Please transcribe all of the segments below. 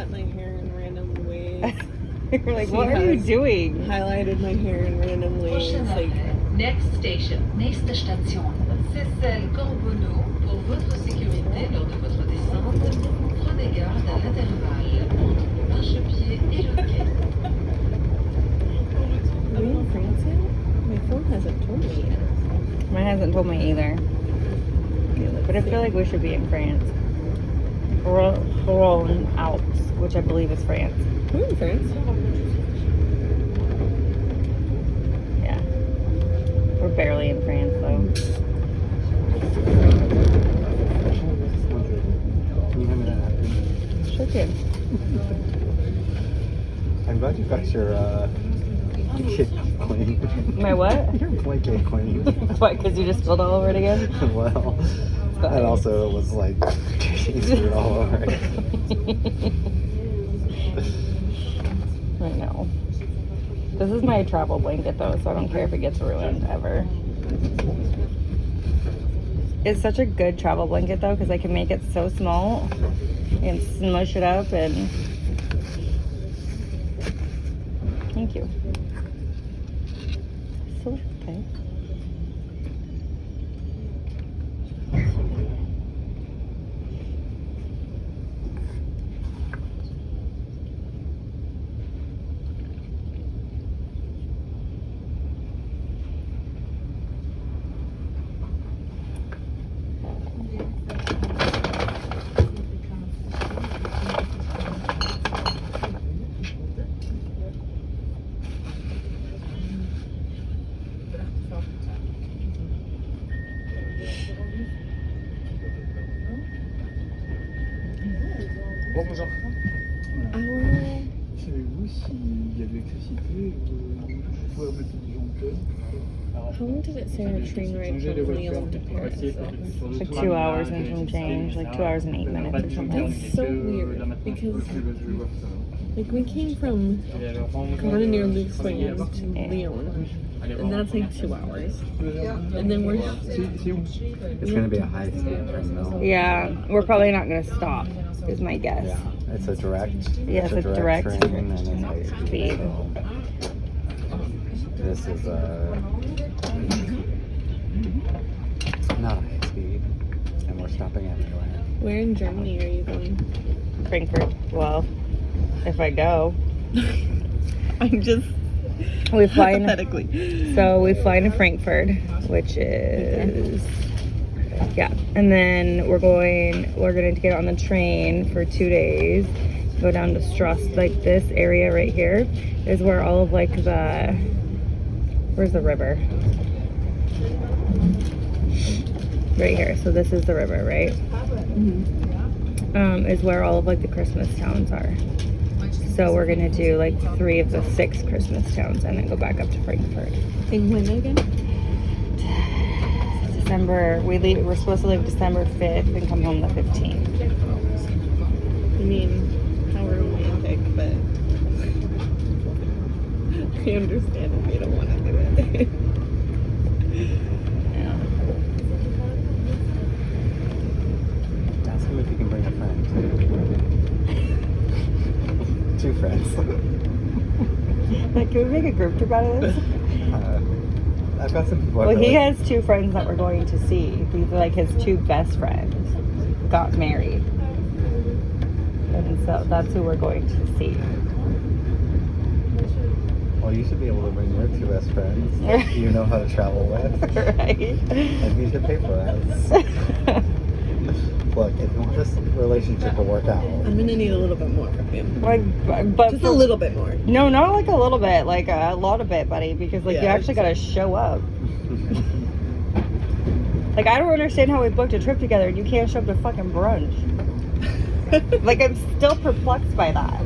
cut my hair in random ways. You're like, what are you doing? Highlighted my hair in random ways. Like, next station, nächste Station. C'est celle Corbonneau. Pour votre sécurité lors de votre descente, prenez garde à l'intervalle entre le marchepied et le quai. are we in France yet? My phone hasn't told me yet. Mine hasn't told me either. But I feel like we should be in France. Rhone Alps, which I believe is France. We're in France. Yeah. We're barely in France, though. Can you hand me that napkin? Sure can. I'm glad you got your cake clean. My what? Your plate cake clean. What, because you just spilled all over it again? Well, and also it was like cheese food all over it. I know. This is my travel blanket, though, so I don't care if it gets ruined ever. It's such a good travel blanket, though, because I can make it so small and smush it up and... Thank you. So okay. Bonjour. Savez-vous s'il y a de l'électricité, je pourrais mettre des gens How long did it say our train ride from Lyon to Paris? Like 2 hours and some change, like 2 hours and 8 minutes or something. That's so weird because, like, we came from kind of near Lyon to Lyon, and that's like 2 hours. And then we're. It's gonna be a high speed train though. Yeah, we're probably not going to stop, is my guess. Yeah, it's a direct. Yeah, it's a direct train and it's high speed. speed. This is not high speed, and we're stopping everywhere. Where in Germany are you going? Frankfurt. Well, if I go. I'm just We fly in, hypothetically. so we fly into Frankfurt, which is yeah, and then we're going to get on the train for 2 days, go down to Strass. Like this area right here is where all of like where's the river? Right here. So this is the river, right? Mm-hmm. Is where all of like the Christmas towns are. So we're gonna do like 3 of the 6 Christmas towns and then go back up to Frankfurt. And when again? December. We're supposed to leave December 5th and come home the 15th. I mean, how romantic, but I understand if you don't want to do it. Yeah. Ask him if he can bring a friend. 2 friends. Like, can we make a group trip out of this? I've got some people. Well, he has 2 friends that we're going to see. These are like his 2 best friends. Got married. And so that's who we're going to see. Well, you should be able to bring your 2 best friends that you know how to travel with. Right? And he should pay for us. Look, if you want this relationship to work out. I'm gonna need a little bit more from you. Like, but Just a little bit more. No, not like a little bit, like a lot of it, buddy, because like you Yeah, actually gotta show up. Like, I don't understand how we booked a trip together and you can't show up to fucking brunch. Like, I'm still perplexed by that.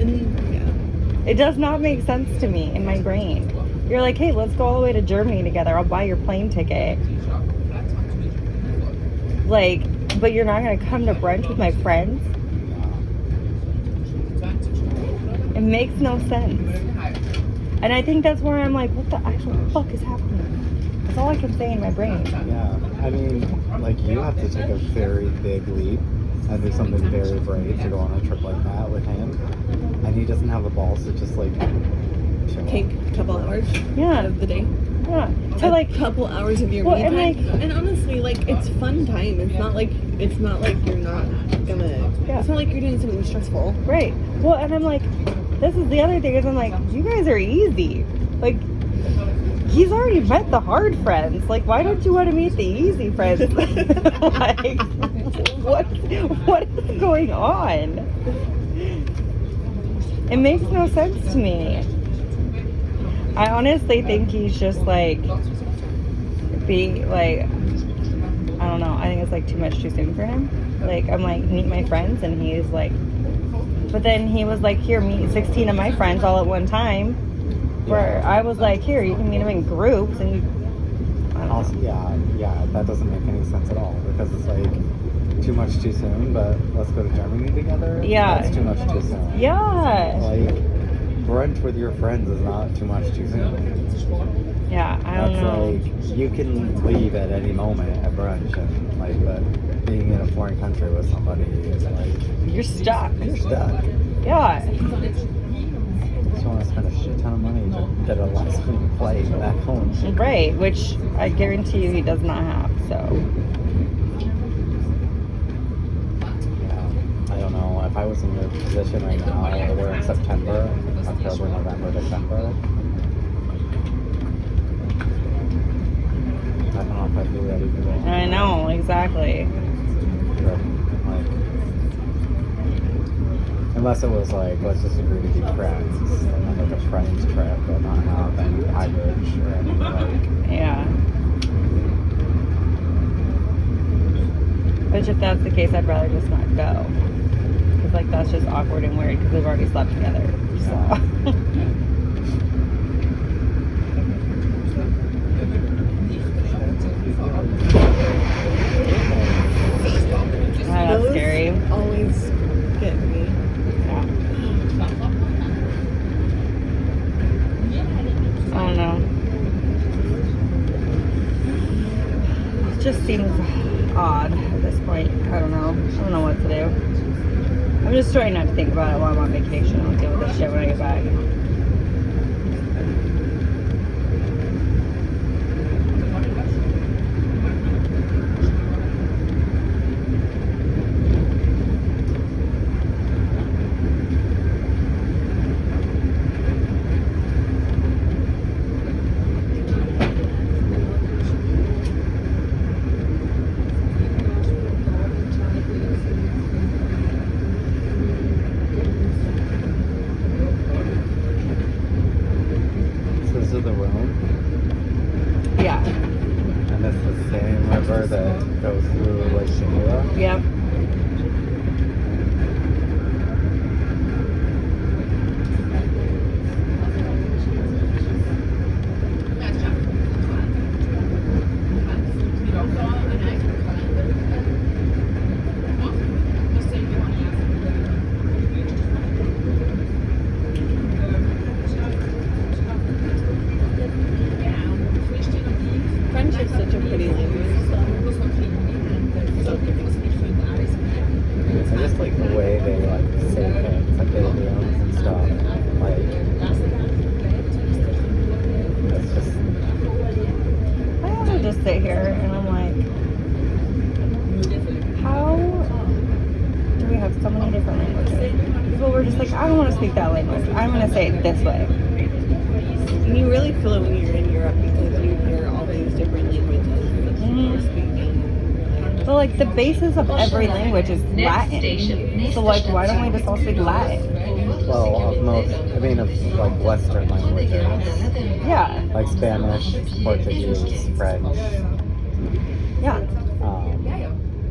And, yeah. It does not make sense to me in my brain. You're like, hey, let's go all the way to Germany together. I'll buy your plane ticket. Like, but you're not gonna come to brunch with my friends? It makes no sense. And I think that's where I'm like, what the actual fuck is happening? all I can say in my brain. Yeah, I mean, like, you have to take a very big leap I'd do something very brave to go on a trip like that with him, and he doesn't have the balls to just like chill. Take a couple hours Yeah. out of the day. Yeah. So like, a couple hours of your well, me and, time. like- And honestly, like it's fun time. It's not like you're not gonna. Yeah. It's not like you're doing something stressful. right. Well, and I'm like, this is the other thing is I'm like, you guys are easy. Like, he's already met the hard friends. Like, why don't you want to meet the easy friends? Like, what is going on? It makes no sense to me. I honestly think he's just like, I don't know. I think it's like too much too soon for him. Like, I'm like, meet my friends, and he's like, but then he was like, here, meet 16 of my friends all at one time. Where I was like, here, you can meet them in groups, and I don't Also, know. yeah, that doesn't make any sense at all because it's like too much too soon. But let's go to Germany together. Yeah. That's too much too soon. Yeah. Like brunch with your friends is not too much too soon. Yeah, I don't That's know. like you can leave at any moment at brunch, and like, but being in a foreign country with somebody is like You're stuck. you're stuck. Yeah. Just want to spend a shit ton of money to get a last minute flight back home. Right, which I guarantee you he does not have, so. Yeah, I don't know. If I was in your position right now, we're in September, October, November, December. I don't know if I'd be ready to go. I know, exactly. Like, unless it was like, let's just agree to be friends, and like a friends trip, but not have any baggage or any like. Yeah. Which if that's the case, I'd rather just not go. Because like that's just awkward and weird because we've already slept together. So. That's Those scary. always get me. Yeah. I don't know. It just seems odd at this point. I don't know. I don't know what to do. I'm just trying not to think about it while I'm on vacation. I'll deal with this shit when I get back. So this is the Rhone, Yeah. and it's the same river that goes through Lake Geneva. Yep. French is such a pretty language. I just like the way they like say things, like idioms and stuff. Like, it's just I also just sit here and I'm like, how do we have so many different languages? People were just like, I don't want to speak that language. I'm going to say it this way. And you really feel it when you're in Europe because you hear all these different languages that people are speaking. So like the basis of every language is Latin. So like why don't we just all speak Latin? well, of most. I mean, of like Western languages, Yeah. like Spanish, Portuguese, French, Yeah.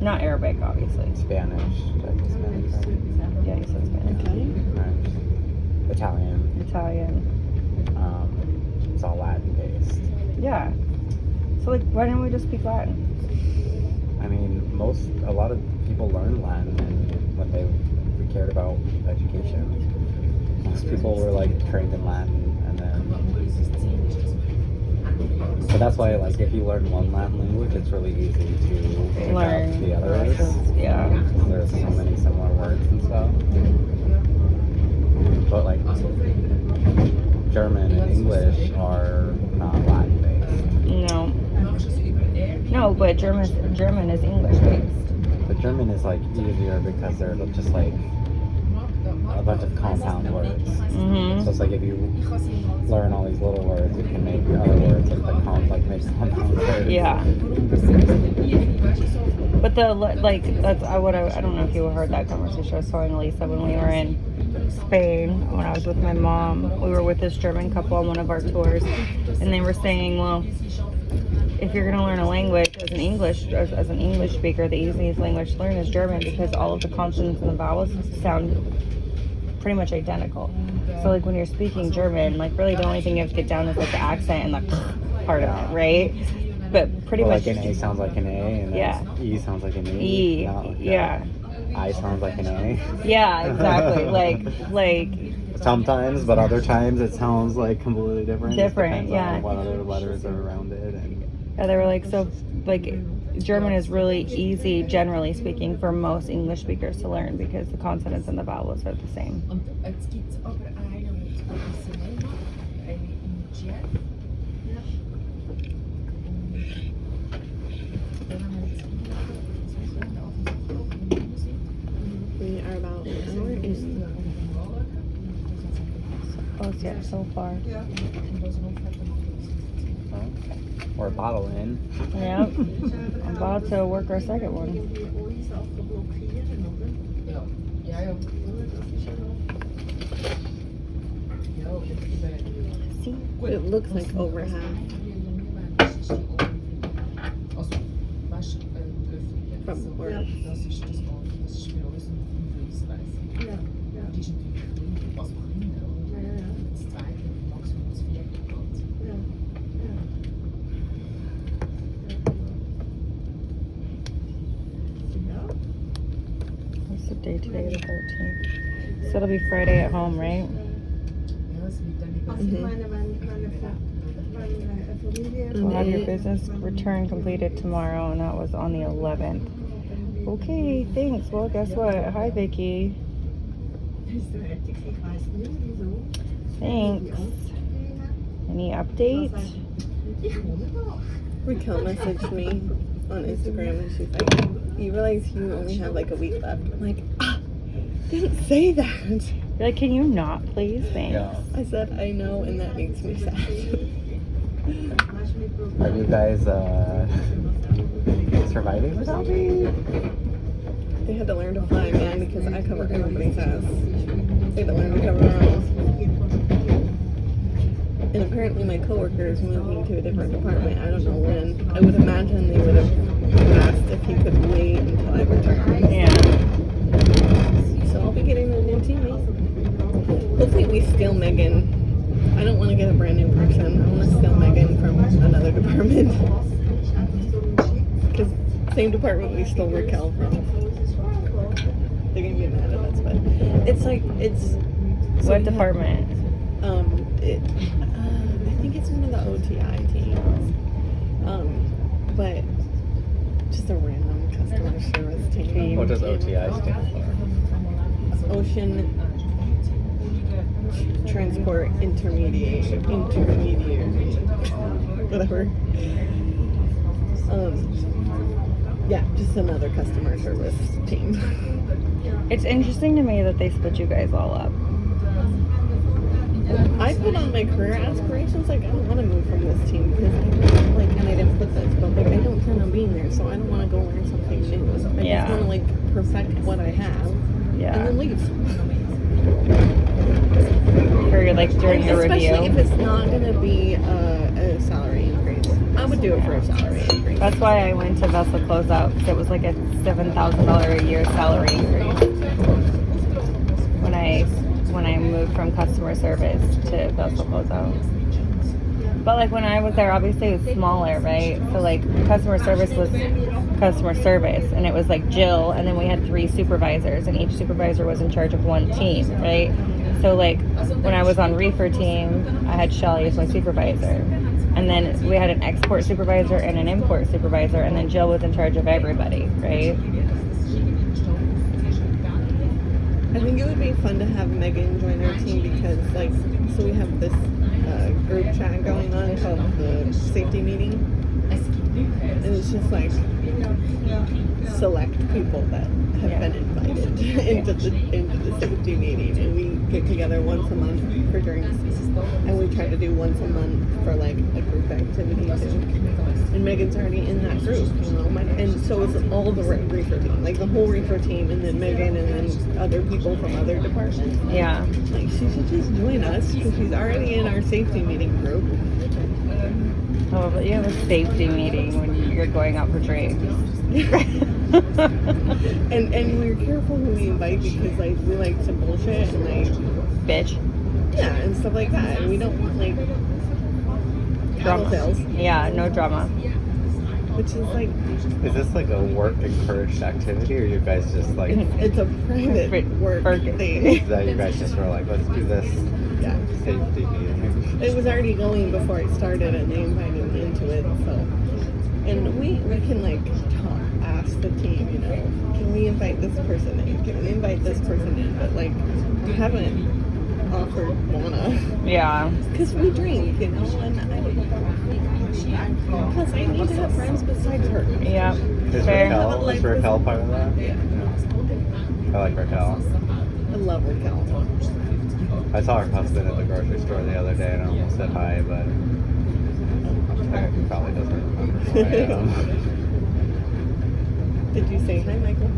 Not Arabic, obviously. Spanish. Did I say Spanish? Right? Yeah, you said Spanish. French, Italian. Italian. It's all Latin based. Yeah. So like why don't we just speak Latin? I mean, a lot of people learn Latin when we cared about education. Most people were like trained in Latin, and then But that's why, like, if you learn one language, it's really easy to pick Learn up the others. Yeah. There's so many similar words and stuff. But like German and English are not Latin based. No. No, but German is English based. But German is like easier because they're just like a bunch of compound words. Mm-hmm. So it's like if you learn all these little words, you can make other words make compound words. Yeah. But that's I don't know if you heard that conversation I was telling Lisa when we were in Spain when I was with my mom. We were with this German couple on one of our tours, and they were saying, well, if you're going to learn a language as an English speaker, the easiest language to learn is German because all of the consonants and the vowels sound pretty much identical. So like when you're speaking German, like really the only thing you have to get down is like the accent and the part of it, right? But pretty much like an A sounds like an A, and yeah. E sounds like an E. Yeah. I sounds like an A. Yeah, exactly. like sometimes, but other times it sounds like completely different. Different, yeah. On what other letters are around it, and they were like, so like German is really easy, generally speaking, for most English speakers to learn because the consonants and the vowels are the same. We are about an hour in. Close yet so far. or a bottle in. Yep. I'm about to work our second one. See, it looks like over half. From where? What's the day today, the 13th? So it'll be Friday at home, right? We'll have your business return completed tomorrow, and that was on the 11th. Okay, thanks. Well, guess what? Hi, Vicky. Thanks. Any updates? Raquel messaged me on Instagram and she's like, you realize you only have like a week left. I'm like, didn't say that. You're like, can you not, please? Thanks. Yeah. I said, I know, and that makes me sad. Are you guys surviving without me? They had to learn to fly, man, because I cover everybody's ass. They had to learn to cover their own. And apparently my coworker is moving to a different department. I don't know when. I would imagine they would have asked if he could wait until I returned. Yeah. So I'll be getting a new teammate. Hopefully we steal Megan. I don't want to get a brand new person. I want to steal Megan from another department. Because same department we stole Raquel from. They're going to get mad at us, but it's like, it's... So What department? I think it's one of the OTI teams. But just a random customer service team. What does OTI stand for? Ocean Transport Intermediary, whatever. Yeah, just another customer service team. It's interesting to me that they split you guys all up. I put on my career aspirations, like I don't want to move from this team because and I didn't put this, but like I don't plan on being there, so I don't want to go learn something new. I Yeah. just want to perfect what I have, Yeah. and then leave. For during your Especially review. if it's not going to be a salary increase. I would do it for a salary increase. That's why I went to Vessel Closeout, because it was like a $7,000 a year salary increase when I moved from customer service to Vessel Closeout. But when I was there, obviously it was smaller, right? So customer service was customer service, and it was Jill, and then we had 3 supervisors, and each supervisor was in charge of one team, right? So when I was on reefer team, I had Shelly as my supervisor. And then we had an export supervisor and an import supervisor, and then Jill was in charge of everybody, right? I think it would be fun to have Megan join our team because, like, so we have this group chat going on called the safety meeting, and it's just like select people that have been invited into the safety meeting, and we get together once a month for drinks, and we try to do once a month for like a group activity too. And Megan's already in that group, you know, and so is all the reefer team, like the whole reefer team, and then Megan, and then other people from other departments. Yeah. Like, she should just join us because she's already in our safety meeting group. Oh, but you have a safety meeting when you're going out for drinks. and we're careful who we invite because, like, we like to bullshit and, like, Bitch. yeah, and stuff like that. And we don't want, like, Drama. tattletales, Yeah, no drama. which is, like, Is this like a work encouraged activity, or you guys just like it's a private work thing. that you guys just were like, let's do this Yeah. safety meeting? It was already going before it started, and they invited me into it, so. And we can, like, ask the team, you know, can we invite this person in? Can we invite this person in? But, like, I haven't offered Mona. Yeah. Because we drink, you know, and plus I need to have friends besides her. Yeah. Is Fair. Raquel part of that? Yeah. I like Raquel. I love Raquel. I saw her husband at the grocery store the other day and I almost said hi, but he probably doesn't remember who I am. Did you say hi, Michael?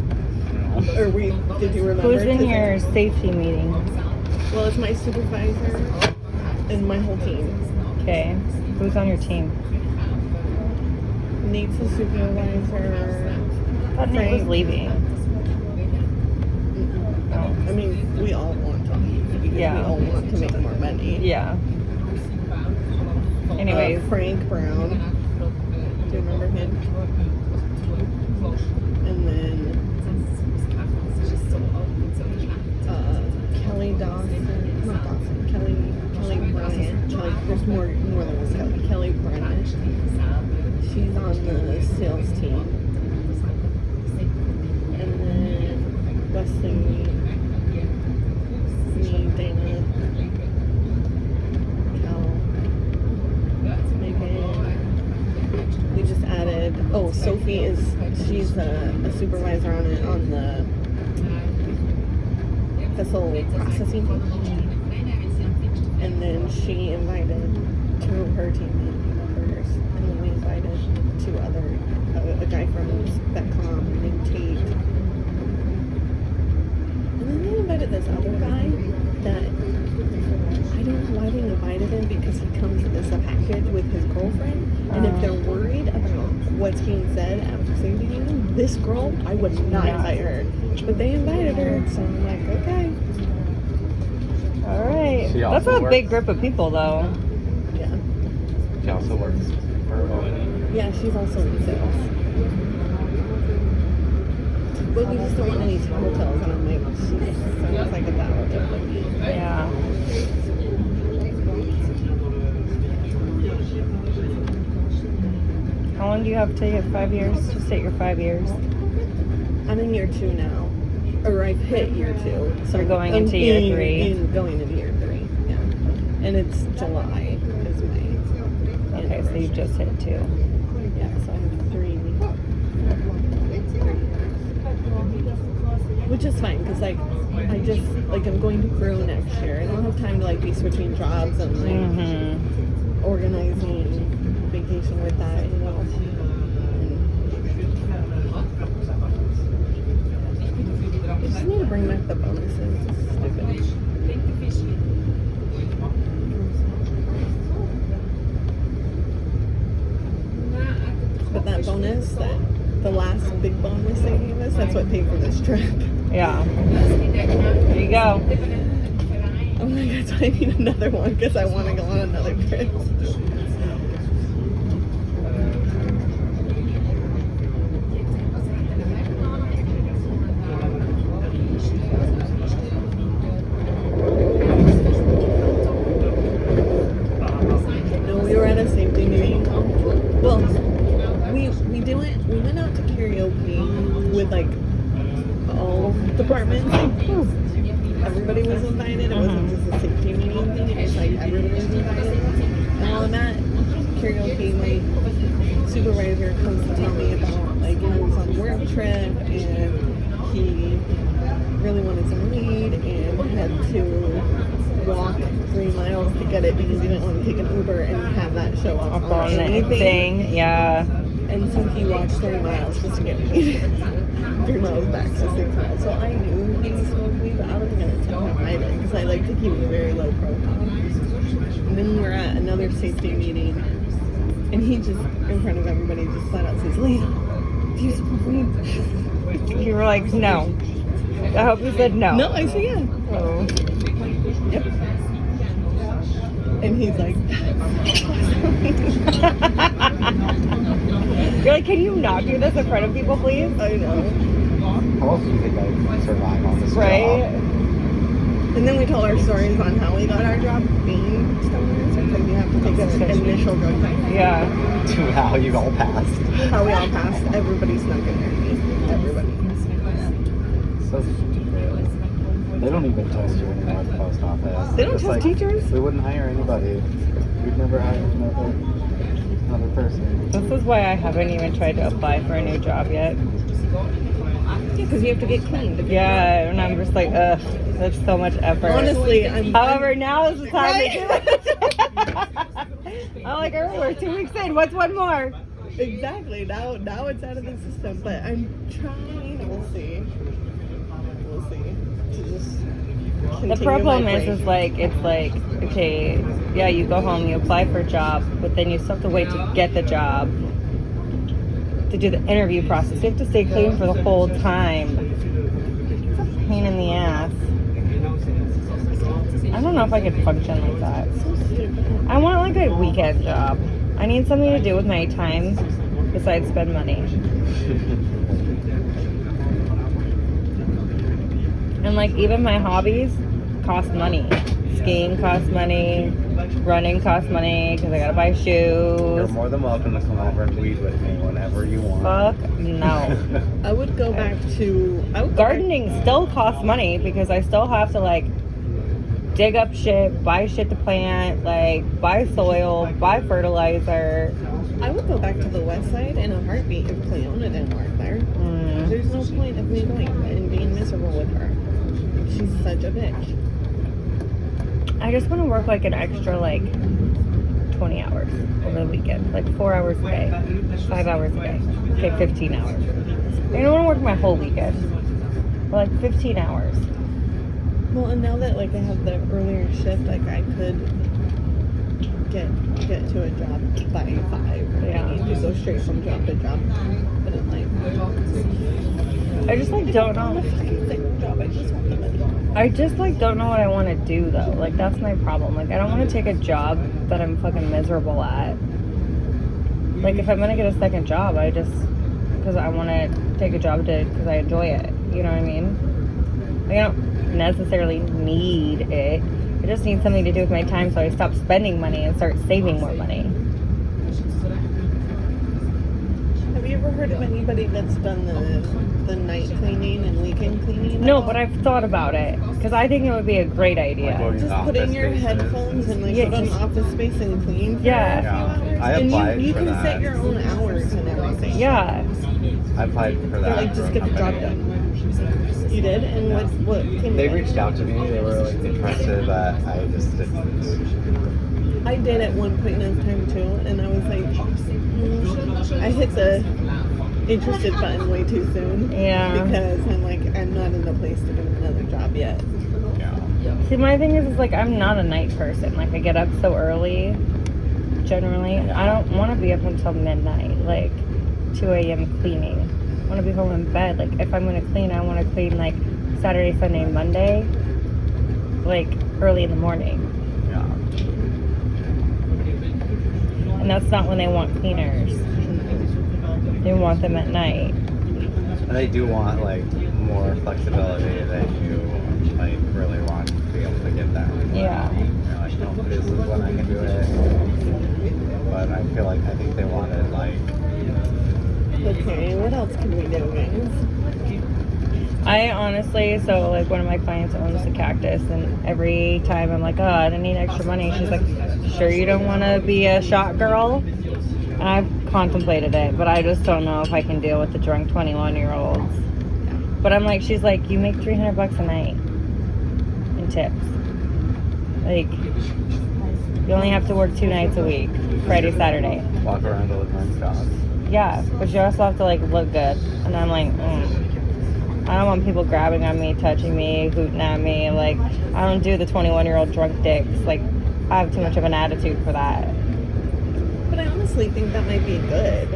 Or did you remember? Who's in to your say- safety meeting? Well, it's my supervisor and my whole team. Okay. Who's on your team? Nate's the supervisor. I thought Nate was Frank. leaving. Oh. I mean, we all want to leave because Yeah. we all want to make more money. Yeah. Anyways. Frank Brown. Do you remember him? And then Kelly Dawson. Not Dawson. Kelly Bryant. There's more than one Kelly. Kelly Bryant. She's on the sales team. And then Wesley, me, Dana, Cal, Megan. We just added. Oh, Sophie she's a supervisor on the vessel processing team. And then she invited two of her teammates of hers, and then we invited two other, a guy from Betcom named Tate. And then they invited this other guy that, I don't know why they invited him, because he comes as a package with his girlfriend. And if they're worried about what's being said after safety meeting, this girl, I would not invite her. But they invited her, so I'm like, okay. All right. She That's also a big works- group of people, though. Yeah. She also works for Yeah, she's also in sales. But we just don't want any tattletales, and I'm like, she sounds like a tattletale to me. Yeah. How long do you have till you have 5 years? Just hit your 5 years. I'm in year 2 now. Or I've hit year 2. So You're going I'm into year 3. Going into year 3, yeah. And it's July is my Okay, so you just hit 2. Yeah, so I have 3 years. Which is fine, because, like, I just, like, I'm going to crew next year. I don't have time to, like, be switching jobs and, like, Mm-hmm. organizing vacation with that, you know. I just need to bring back the bonuses. It's stupid. But that bonus, the last big bonus they gave us, that's what paid for this trip. Yeah. There you go. Oh my god, so I need another one because I want to go on another trip. No, we were at a safety everybody was invited. It wasn't just a safety meeting thing. It was like everybody was invited. And while I'm at karaoke, my supervisor comes to tell me about like how he was on a work trip and he really wanted some weed and had to walk 3 miles to get it because he didn't want to take an Uber and have that show up on the anything. thing. Yeah. And so he walked 3 miles just to get weed. 3 miles back, so 6 miles. So I knew he smoked weed, but I wasn't going to tell him either because I like to keep it very low profile. And then we're at another safety meeting, and he just, in front of everybody, just flat out says, Leah, do you smoke weed? You were like, no. I hope you said no. No, I said yeah. Oh. Yep. And he's like, You're like, can you not do this in front of people, please? I know. How else do you think I survive on this Right? job? And then we told our stories on how we got our job being stoners, because you have to take an initial drug test. Yeah. To how you all passed. How we all passed. Everybody snuck in there. Everybody. So stupid. They don't even test you anymore at the post office. They don't It's test teachers? We wouldn't hire anybody. We'd never hire another person. This is why I haven't even tried to apply for a new job yet. Yeah, because you have to get cleaned. Yeah, and I'm just like, ugh, that's so much effort. Honestly, However, now is the time to do it. I'm like, oh, we're 2 weeks in. What's one more? Exactly. Now it's out of the system, but I'm trying. We'll see. We'll see. To just The continue problem my is like, it's like, okay, yeah, you go home, you apply for a job, but then you still have to wait to get the job, to do the interview process. You have to stay clean for the whole time. It's a pain in the ass. I don't know if I could function like that. I want like a weekend job. I need something to do with my time besides spend money. And like even my hobbies cost money. Skiing costs money. Running costs money because I gotta buy You're shoes. more than welcome to come over and weed with me whenever you want. Fuck no. I would go back to Gardening still costs money because I still have to like dig up shit, buy shit to plant, like buy soil, buy fertilizer. I would go back to the west side in a heartbeat if Cleona didn't work there. There's no point of me going and being miserable with her. She's such a bitch. I just want to work like an extra like 20 hours over the weekend, like 4 hours a day, 5 hours a day, okay, 15 hours. I don't want to work my whole weekend, but like 15 hours. Well, and now that like I have the earlier shift, like I could get to a job by 5. Yeah. I need to go straight from job to job. But I'm like, I just like don't I want know. a fucking second job. I just want the money. I just like don't know what I want to do though. Like that's my problem. Like I don't want to take a job that I'm fucking miserable at. Like if I'm gonna get a second job, I just because I want to take a job because I enjoy it. You know what I mean? Like, I don't necessarily need it. I just need something to do with my time, so I stop spending money and start saving more money. Have you ever heard of anybody that's done the night cleaning and weekend cleaning? No, but I've thought about it because I think it would be a great Like idea. going to just put in office your spaces. headphones and like Yeah, put on just- office space and clean for Yeah. a few hours. I and applied you for can that. set your own hours and everything. Yeah. I applied for They're that. like, just for a get the job company. done. You did? And what came They of it? reached out to me. They were like interested, but I just didn't. I did at one point in time too, and I was like, I hit the interested button way too soon. Yeah. Because I'm like, I'm not in the place to get another job yet. Yeah. See, my thing is like I'm not a night person. Like I get up so early, generally. I don't want to be up until midnight, like 2 a.m. cleaning. I want to be home in bed. Like if I'm gonna clean, I want to clean like Saturday, Sunday, Monday, like early in the morning. Yeah. And that's not when they want cleaners. They want them at night. And they do want like more flexibility that you like really want to be able to get that. Yeah. You're like, no, this is when I can do it. But I feel like I think they wanted like Okay, what else can we do, guys? I honestly, so like one of my clients owns the cactus, and every time I'm like, oh, I need extra money, she's like, sure you don't want to be a shot girl? And I've contemplated it, but I just don't know if I can deal with the drunk 21-year-olds. But I'm like, she's like, you make $300 a night in tips. Like, you only have to work 2 nights a week, Friday, Saturday. Walk around delivering shots. Yeah, but you also have to like look good. And I'm like, I don't want people grabbing on me, touching me, hooting at me. Like, I don't do the 21-year-old drunk dicks. Like, I have too much of an attitude for that. But I honestly think that might be good.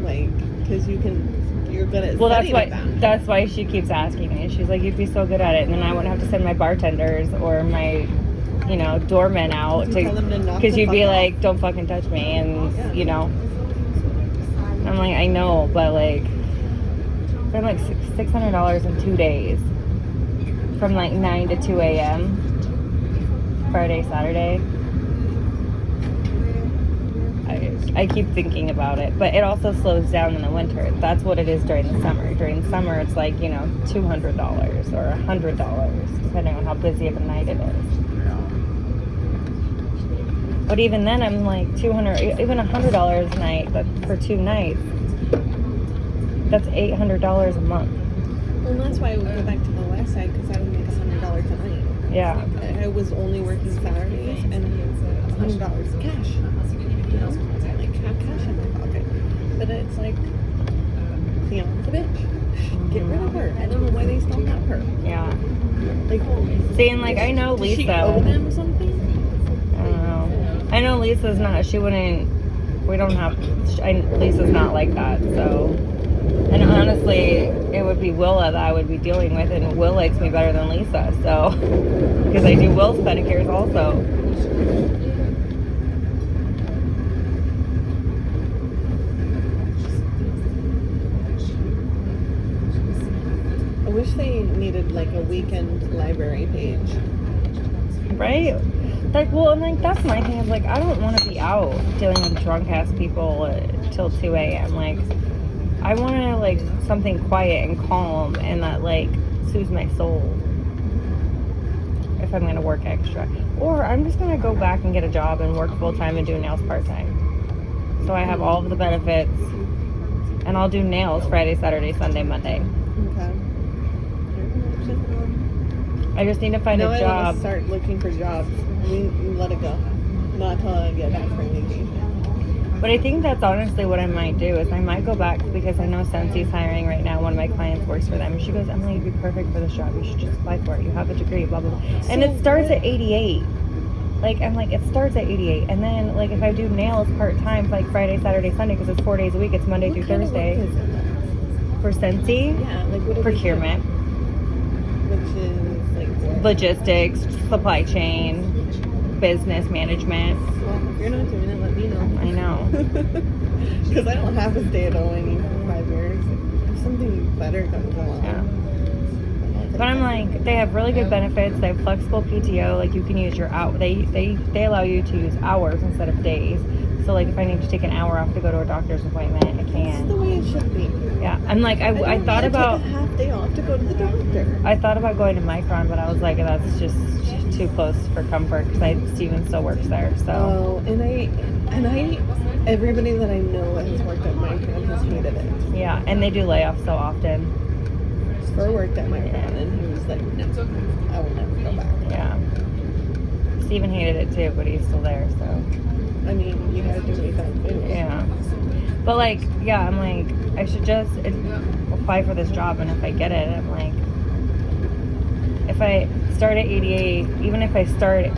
Like, because you're good at Well, studying with them. that's why she keeps asking me. She's like, you'd be so good at it. And then I wouldn't have to send my bartenders or my, doormen out You tell them to knock because the you'd be fuck like, off. don't fucking touch me. And, Yeah. I'm like, I know, but like, I'm like $600 in 2 days from like 9 to 2 a.m. Friday, Saturday. I keep thinking about it, but it also slows down in the winter. That's what it is during the summer. During the summer, it's like, $200 or $100, depending on how busy of a night it is. But even then, I'm like $200, even $100 a night, but for 2 nights, that's $800 a month. Well, that's why I would go back to the west side, because I would make $100 a night. Yeah. I was only working Saturdays, and $100 cash. Like have cash in my pocket. But it's like, Fion's a bitch. Get rid of her. I don't know why they still have her. Yeah. Like, Seeing like, I know does she Lisa. owe them something? I don't know. I know Lisa's not. Lisa's not like that. So, and honestly, it would be Willa that I would be dealing with, and Will likes me better than Lisa. So, because I do Will's pedicures also. I wish they needed like a weekend library page. Right? Like, well, and like, that's my thing is like, I don't want to be out dealing with drunk ass people till 2 a.m. Like, I want to like something quiet and calm and that like soothes my soul if I'm going to work extra. Or I'm just going to go back and get a job and work full time and do nails part time. So I have all of the benefits, and I'll do nails Friday, Saturday, Sunday, Monday. Okay. I just need to find Now a I job. want to start looking for jobs. We let it go. Not till I get back from vacation. But I think that's honestly what I might do is I might go back because I know Sensi's hiring right now. One of my clients works for them. And she goes, Emily, you'd be perfect for this job. You should just apply for it. You have a degree, blah, blah, blah. And it starts at 88. Like, I'm like, it starts at 88. And then, like, if I do nails part-time, like Friday, Saturday, Sunday, because it's 4 days a week, it's Monday through Thursday. What kind of work is it? For Sensi, Yeah, like what do they do? procurement, Which is like what? logistics, supply chain, business management. Well, if you're not doing it, let me know. I know. Because I don't have to stay at ONE for 5 years. If something better comes along. Yeah. then I'll take But I'm it. like, they have really good benefits. They have flexible PTO. Like, you can use your out. They allow you to use hours instead of days. So like, if I need to take an hour off to go to a doctor's appointment, I That's the can. way it should be. Yeah. I'm like, I don't thought wanna about. take a half day off to go to the doctor. I thought about going to Micron, but I was like, that's just too close for comfort because Steven still works there. So Oh, and I, everybody that I know that has worked at Micron has hated it. yeah, and they do layoffs so often. Spur worked at Micron, and he was like, no, I will never go back. Yeah. Steven hated it too, but he's still there. So I mean, you gotta do what you gotta do. yeah. But like, yeah, I'm like, I should just apply for this job, and if I get it, I'm like, if I start at 88, even if I start at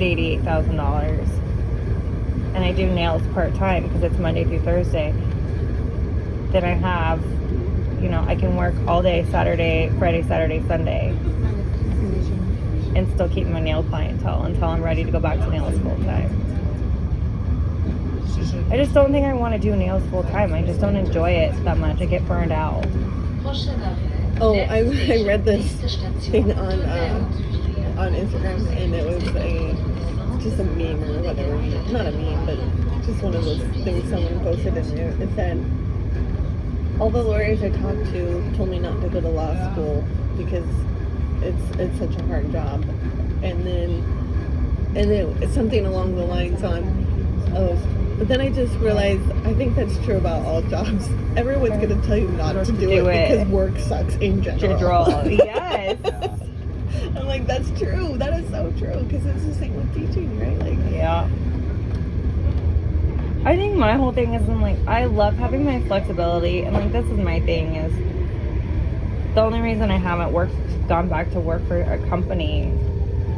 $88,000, and I do nails part-time because it's Monday through Thursday, then I have, I can work all day Saturday, Friday, Saturday, Sunday, and still keep my nail clientele until I'm ready to go back to nails full-time. I just don't think I want to do nails full-time. I just don't enjoy it that much. I get burned out. Oh, I read this thing on Instagram, and it was just a meme or whatever. Not a meme, but just one of those things someone posted in there. It said, all the lawyers I talked to told me not to go to law school because it's such a hard job. And then it's something along the lines of, but then I just realized I think that's true about all jobs. Everyone's going to tell you not to do it because work sucks in general. Yes. I'm like, that's true. That is so true because it's the same with teaching, right? Like, yeah. I think my whole thing is, I'm like, I love having my flexibility, and like this is my thing is the only reason I haven't gone back to work for a company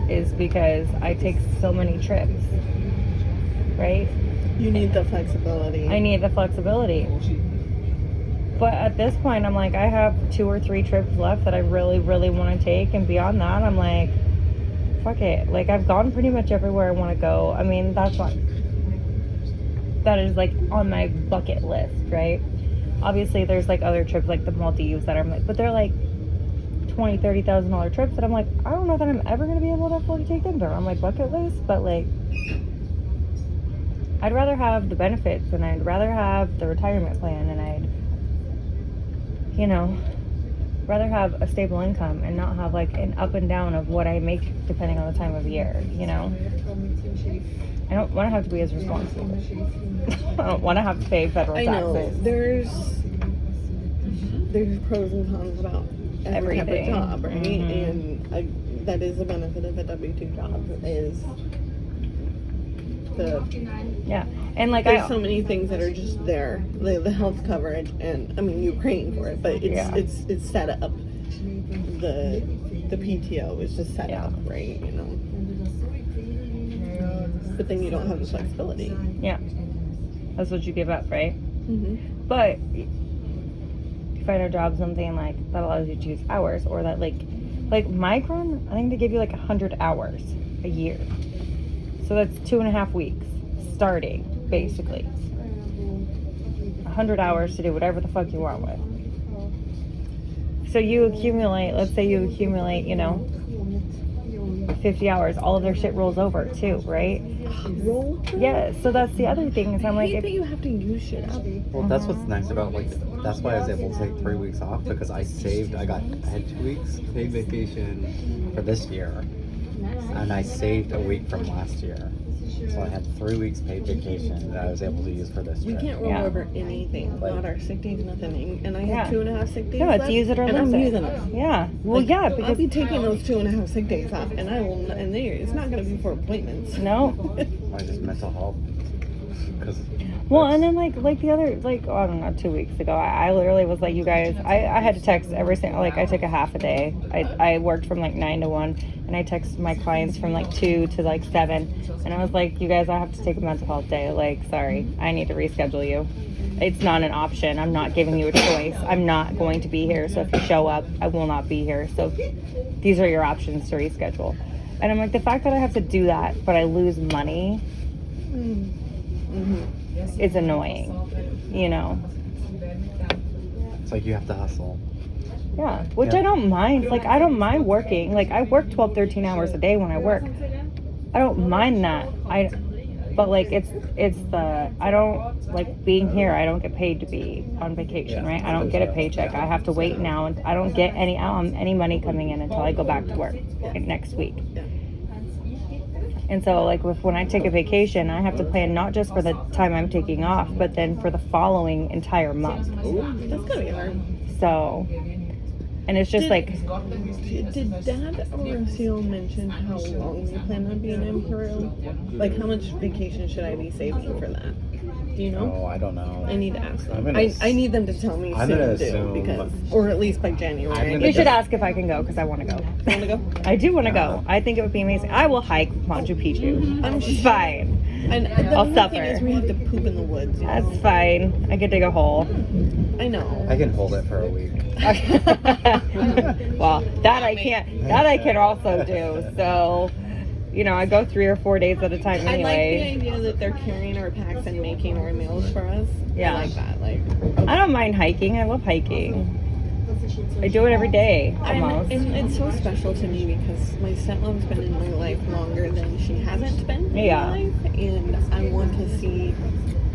is because I take so many trips, right? You need the flexibility. I need the flexibility. But at this point, I'm like, I have 2 or 3 trips left that I really, really want to take. And beyond that, I'm like, fuck it. Like, I've gone pretty much everywhere I want to go. I mean, that is like on my bucket list, right? Obviously, there's like other trips, like the Maldives that I'm like, but they're like $20,000, $30,000 trips that I'm like, I don't know that I'm ever going to be able to afford to take them. They're on my bucket list, but like, I'd rather have the benefits and I'd rather have the retirement plan and I'd, rather have a stable income and not have like an up and down of what I make depending on the time of year, I don't want to have to be as responsible. I don't want to have to pay federal taxes. I know. There's pros and cons about every type of job, right? Mm-hmm. And that is the benefit of a W-2 job is and like there's so many things that are just there, the health coverage, and I mean you're paying for it, but it's set up. The PTO is just set up, right? But then you don't have the flexibility. Yeah, that's what you give up, right? Mm-hmm. But you find a job something like that allows you to choose hours, or that like Micron, I think they give you like 100 hours a year. So that's 2.5 weeks starting, basically. 100 hours to do whatever the fuck you want with. So you accumulate, let's say you accumulate, 50 hours, all of their shit rolls over too, right? Roll? Yeah, so that's the other thing is I'm like, if you have to use shit up. Well, that's what's nice about that's why I was able to take 3 weeks off, because I had 2 weeks paid vacation for this year, and I saved a week from last year. So I had 3 weeks paid vacation that I was able to use for this We trip. can't roll over anything, not our sick days, nothing. And I have 2.5 sick days it's left, use it or and lose I'm it. using them. Yeah, well, I'll because be taking those 2.5 sick days off, and it's not going to be for appointments. No. I just mental health. And then like the other, I don't know, 2 weeks ago, I literally was like, you guys, I had to text every single, I took a half a day. I worked from 9 to 1, and I texted my clients from 2 to 7, and I was like, you guys, I have to take a mental health day. Sorry, I need to reschedule you. It's not an option. I'm not giving you a choice. I'm not going to be here. So if you show up, I will not be here. So these are your options to reschedule. And I'm like, the fact that I have to do that, but I lose money, it's annoying, It's like you have to hustle. Yeah, which I don't mind. I don't mind working. I work 12, 13 hours a day when I work. I don't mind that. But it's the, I don't like being here. I don't get paid to be on vacation, right? I don't get a paycheck. I have to wait now, and I don't get any money coming in until I go back to work next week. And so, when I take a vacation, I have to plan not just for the time I'm taking off, but then for the following entire month. Ooh, that's gonna be hard. So, and it's just Did Dad or Seal mention how long we plan on being in Peru? How much vacation should I be saving for that? Do you know? Oh, I don't know. I need to ask them. I need them to tell me soon too, because, or at least by January. You should ask if I can go, because I want to go. You want to go? I do want to go. I think it would be amazing. I will hike Machu Picchu. I'm fine. And I'll suffer. thing is we have to poop in the woods. That's fine. I can dig a hole. I know. I can hold it for a week. Well, that I can't. That I can also do. So, I go 3 or 4 days at a time anyway. I like the idea that they're carrying our packs and making our meals for us. Yeah. I like that. I don't mind hiking. I love hiking. I do it every day, almost. And it's so special to me because my stepmom's been in my life longer than she hasn't been in my life, and I want to see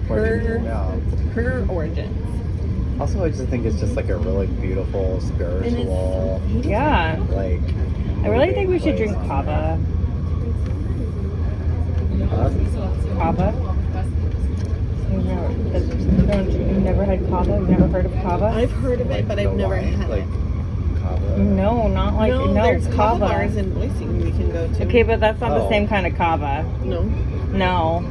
her origins. Also, I just think it's just like a really beautiful, spiritual, Yeah. like. I really think we should place. drink kava. Kava? You've never had kava? You've never heard of kava? I've heard of it, but I've never had like it. kava. No, not like No, no, there's kava kava. bars in Boise we can go to. Okay, but that's not the Oh. same kind of kava. No. No.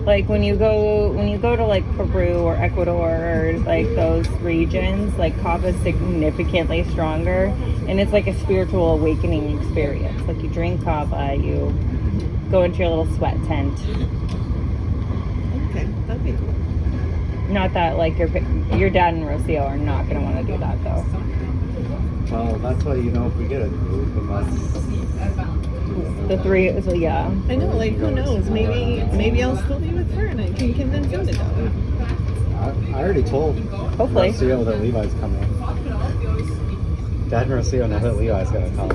Like when you go to like Peru or Ecuador or like those regions, like kava is significantly stronger, and it's like a spiritual awakening experience. Like you drink kava, you go into your little sweat tent. Okay, that'd be cool. Not that like your dad and Rocio are not gonna want to do that though. Well, that's why if we get a group, unless The three, so yeah. I know, like, who knows? Maybe I'll still be with her and I can convince him to go. I already told Hopefully. Rocio that Levi's coming. Dad and Rocio know that Levi's gonna come.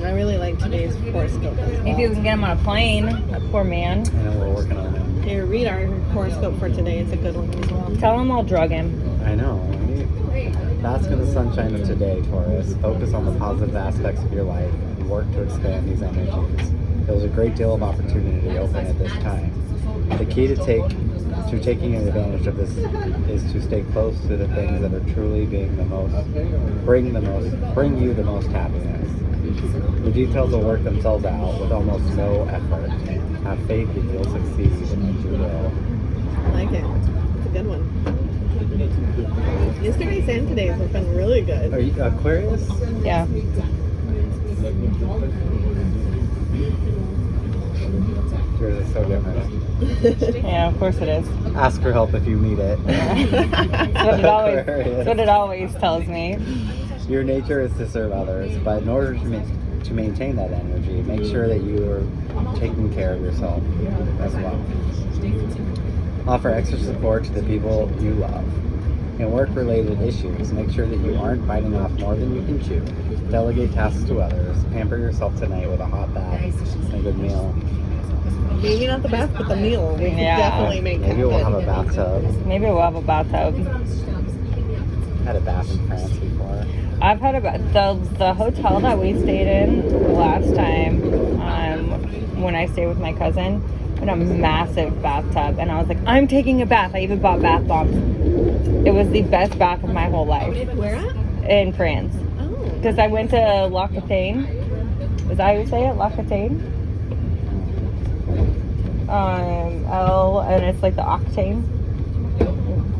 I really like today's horoscope as well. Maybe we can get him on a plane. That poor man. I know we're working on it. Here, read our horoscope for today. It's a good one as well. Tell him I'll drug him. I know. Bask in the sunshine of today, Taurus. Focus on the positive aspects of your life and work to expand these energies. There's a great deal of opportunity open at this time. The key to taking advantage of this is to stay close to the things that are truly bring you the most happiness. The details will work themselves out with almost no effort. Have faith that you'll succeed and that you will. I like it. It's a good one. Yesterday's and today's have been really good. Are you Aquarius? Yeah. Yours is so different. Yeah, of course it is. Ask for help if you need it. That's what it always tells me. Your nature is to serve others, but in order to maintain that energy, make sure that you are taking care of yourself as well. Offer extra support to the people you love. In work-related issues, make sure that you aren't biting off more than you can chew. Delegate tasks to others. Pamper yourself tonight with a hot bath and a good meal. Maybe not the bath, but the meal. We could Yeah. definitely make Maybe we'll have a happen. bathtub. Maybe we'll have a bathtub. Had a bath in France before. I've had the hotel that we stayed in last time when I stayed with my cousin had a massive bathtub, and I was like, I'm taking a bath. I even bought bath bombs. It was the best bath of my whole life Where at? in France Oh. because I went to L'Occitane. Is that how you say it? L'Occitane? L, and it's like the octane.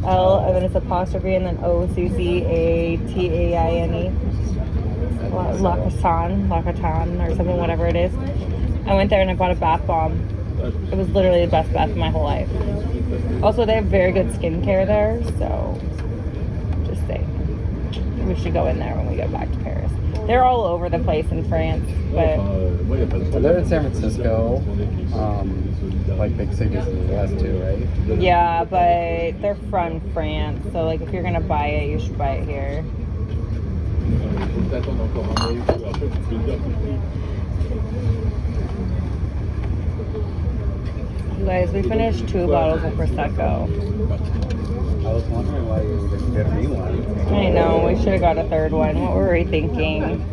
L, and then it's apostrophe, and then Occatane. L'Occitane, or something, whatever it is. I went there and I bought a bath bomb. It was literally the best bath of my whole life. Also, they have very good skincare there, so just saying. We should go in there when we get back to Paris. They're all over the place in France, but So they're in San Francisco, like big cities in the US too, right? yeah, but they're from France, so like if you're gonna buy it, you should buy it here. You guys, we finished 2 bottles of Prosecco. I was wondering why you didn't get me one. I know, we should have got a third one. What were we thinking?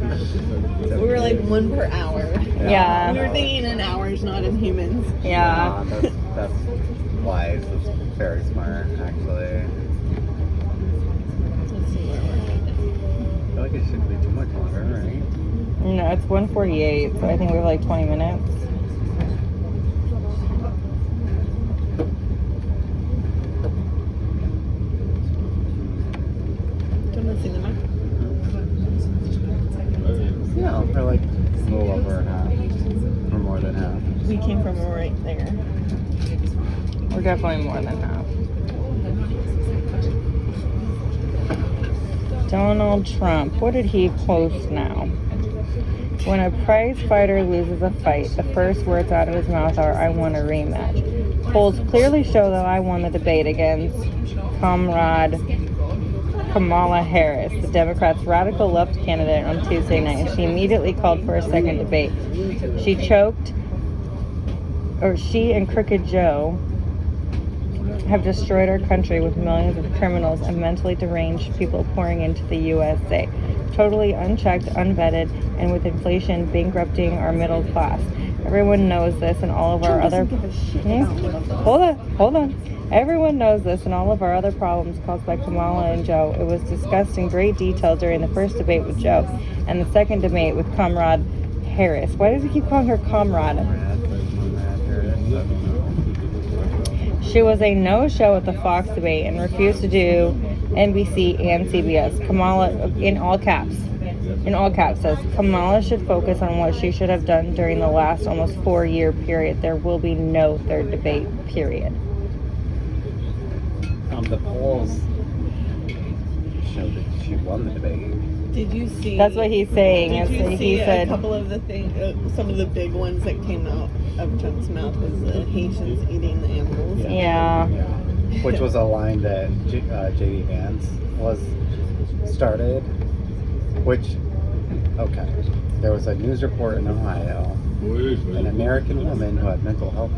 We were like 1 per hour. Yeah. We were thinking in hours, not in humans. Yeah. That's wise. That's very smart, actually. Let's see where we're I feel like it shouldn't be too much longer, right? No, it's 1:48, so I think we have like 20 minutes. Do you want to see the map? Yeah, or like a little over half, or more than half. We came from right there. We're definitely more than half. Donald Trump, what did he post now? When a prize fighter loses a fight, the first words out of his mouth are, I want a rematch. Polls clearly show that I won the debate against comrade Kamala Harris, the Democrats' radical left candidate, on Tuesday night, and she immediately called for a second debate. She and Crooked Joe have destroyed our country with millions of criminals and mentally deranged people pouring into the USA, totally unchecked, unvetted, and with inflation bankrupting our middle class. Everyone knows this and all of our other... Hold on. Everyone knows this and all of our other problems caused by Kamala and Joe. It was discussed in great detail during the first debate with Joe and the second debate with Comrade Harris. Why does he keep calling her Comrade? She was a no-show at the Fox debate and refused to do NBC and CBS. Kamala, in all caps, says Kamala should focus on what she should have done during the last almost 4-year period. There will be no third debate, period. The polls showed that she won the debate. Did you see? That's what he's saying. Did you see he said a couple of the some of the big ones that came out of Trump's mouth was the Haitians eating the animals. Yeah. Which was a line that J.D. Vance started. Which, okay, there was a news report in Ohio, an American woman who had mental health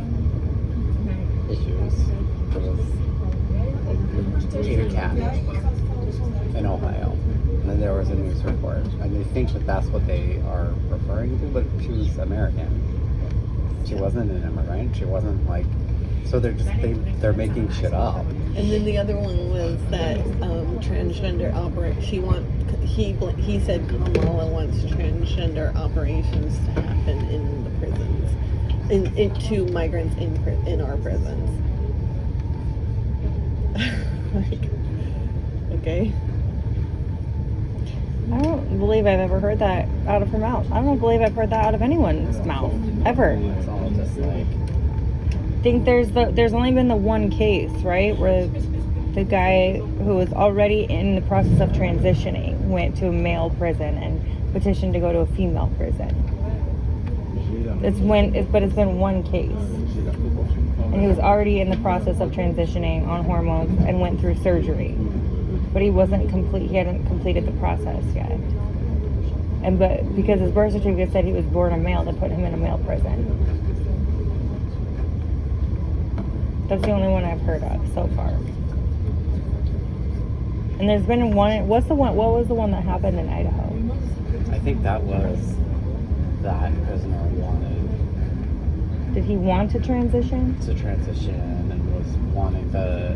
issues ate a cat in Ohio. And then there was a news report. And they think that that's what they are referring to, but she was American. She wasn't an immigrant. She wasn't like... So they're making shit up. And then the other one was that transgender he said Kamala wants transgender operations to happen in the prisons, to migrants in our prisons. Like, okay. I don't believe I've ever heard that out of her mouth. I don't believe I've heard that out of anyone's mouth ever. It's all just like... I think there's only been the one case, right, where the guy who was already in the process of transitioning went to a male prison and petitioned to go to a female prison. But it's been one case, and he was already in the process of transitioning on hormones and went through surgery, but he hadn't completed the process yet. But because his birth certificate said he was born a male, they put him in a male prison. That's the only one I've heard of so far. And there's been one. What was the one that happened in Idaho? I think that was that prisoner wanted... Did he want to transition? To transition and was wanting to,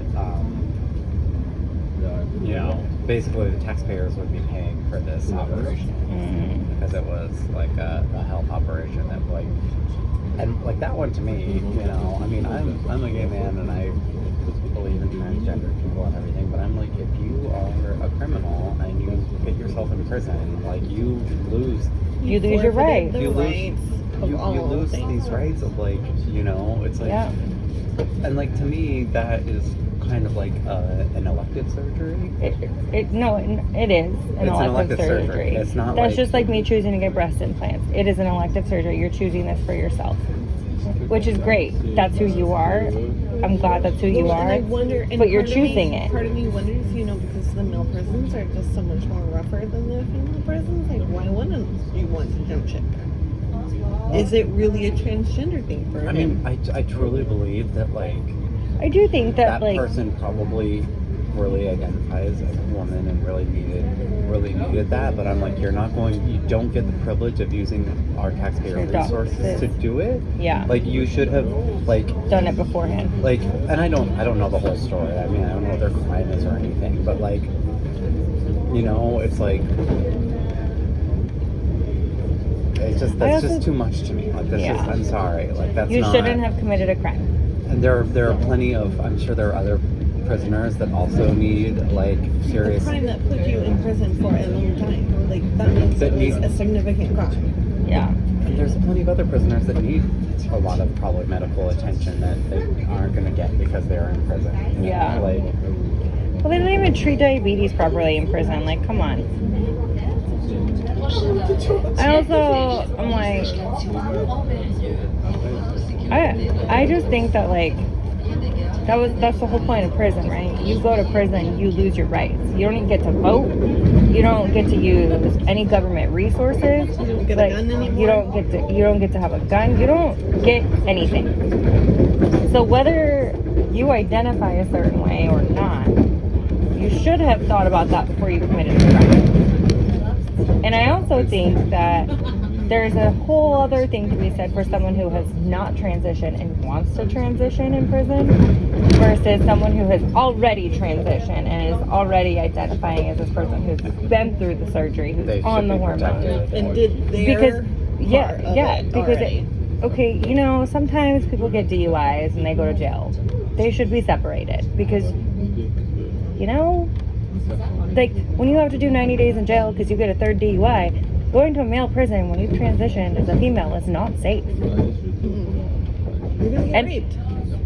basically the taxpayers would be paying for this operation. Because it was like a health operation that and that one to me, I mean, I'm a gay man and I believe in transgender people and everything, but I'm like, if you are a criminal and you get yourself in prison, like you lose your rights. You lose these rights of it's like, yeah. And like to me, that is kind of like an elective surgery. It is an elective surgery. It's not. That's just like me choosing to get breast implants. It is an elective surgery. You're choosing this for yourself, which is great. That's who you are. I'm glad that's who you are. And I wonder, but you're choosing it. Part of me wonders, because the male prisons are just so much more rougher than the female prisons. Like, why wouldn't you want to jump ship? Is it really a transgender thing for him? I mean, I truly believe that I do think that person probably really identifies as a woman and really needed that, but I'm like, you don't get the privilege of using our taxpayer resources to do it. Yeah. Like you should have done it beforehand. And I don't know the whole story. I mean, I don't know what their crime is or anything, but it's like that's just too much to me. I'm sorry. You shouldn't have committed a crime. And there are plenty of, I'm sure there are other prisoners that also need serious... A crime that put you in prison for a long time. That means it was a significant crime. Yeah. And there's plenty of other prisoners that need a lot of probably medical attention that they aren't going to get because they're in prison. Yeah. Well, they don't even treat diabetes properly in prison. Come on. I'm like... I just think that that's the whole point of prison, right? You go to prison, you lose your rights. You don't even get to vote. You don't get to use any government resources. You don't get a gun anymore. You don't get to have a gun. You don't get anything. So whether you identify a certain way or not, you should have thought about that before you committed the crime. And I also think that there's a whole other thing to be said for someone who has not transitioned and wants to transition in prison versus someone who has already transitioned and is already identifying as this person who's been through the surgery, who's They on should the be hormones. protected. And did their Because part of it because already. okay, you know, sometimes people get DUIs and they go to jail. They should be separated because, you know, like when you have to do 90 days in jail because you get a third DUI, going to a male prison when you've transitioned as a female is not safe. You're gonna get And- raped,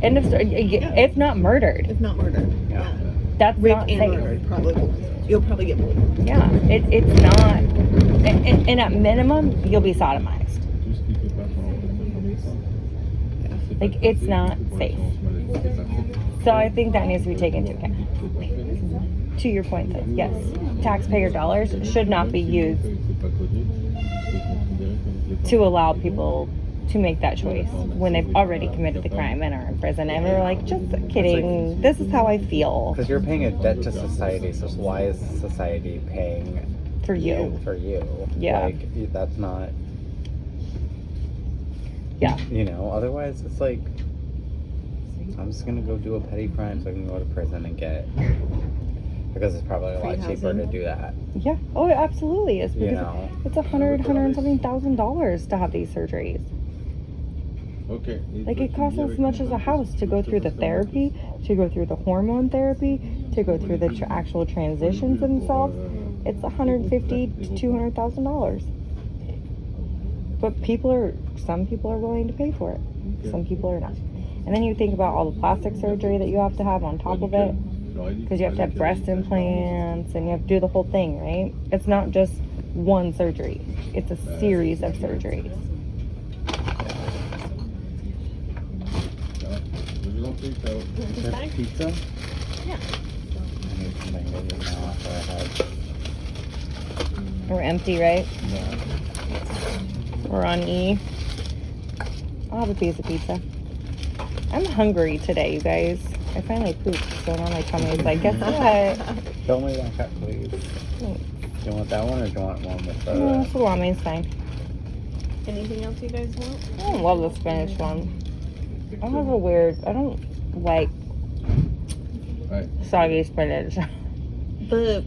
End of story. If not murdered, if not murdered. Yeah. that's Raped not and safe. murdered, probably. You'll probably get both. Yeah, it's not. And at minimum, you'll be sodomized. Like, it's not safe. So I think that needs to be taken into account. To your point, though, yes, taxpayer dollars should not be used to allow people to make that choice when they've already committed the crime and are in prison. And they're like, just kidding. This is how I feel Because you're paying a debt to society, so why is society paying for you. for you? Yeah. Like, that's not, Yeah. you know, otherwise it's like, I'm just gonna go do a petty crime so I can go to prison and get, because it's probably a lot Free cheaper to housing. do that, Yeah. Oh, it absolutely is. you Because know? it's $100,000 to have these surgeries. Okay. Like, it costs as much as a house to go through the therapy, to go through the hormone therapy, to go through the actual transitions themselves. It's $150,000 to $200,000. But some people are willing to pay for it. Some people are not. And then you think about all the plastic surgery that you have to have on top of it, because you have to have breast implants and you have to do the whole thing, right? It's not just one surgery. It's a series of surgeries. Is there pizza? Yeah. I need something to eat now after I had, We're empty, right? yeah. We're on E. I'll have a piece of pizza. I'm hungry today, you guys. I finally pooped, so now my tummy is like, guess what? Fill me that cup, please. Do you want that one or do you want one with No, the... salami is fine. Anything else you guys want? I don't love the spinach one. I don't like Right. soggy spinach. The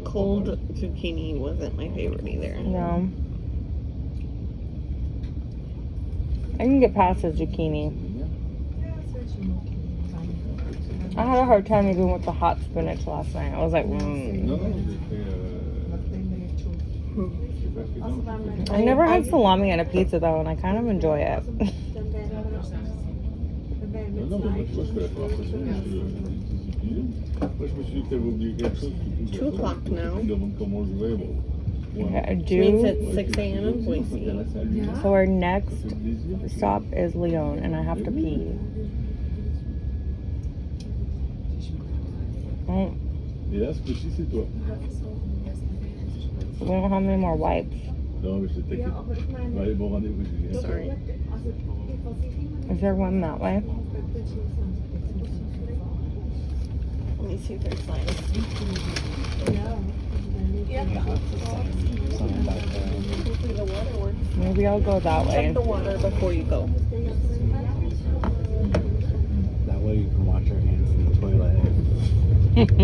cold zucchini wasn't my favorite either. No. I can get past the zucchini. I had a hard time even with the hot spinach last night. I was like, I never had salami on a pizza though, and I kind of enjoy it. Moi, je me suis dit que t'avais oublié quelque chose. 2 o'clock now. Tu me demandes comment je vais. Bon. Okay, I Which means do. it's 6 a.m. in Boise. So our next stop is Lyon, and I have to pee. Oh, Et là, ce coup-ci, c'est toi. we don't have any more wipes. Non, mais je t'inquiète. Allez, bon rendez-vous, Julien. Sorry. Is there one that way? Let me see if there's signs. Something back there. Hopefully the water works. Maybe I'll go that way. Check the water before you go. That way you can wash your hands in the toilet.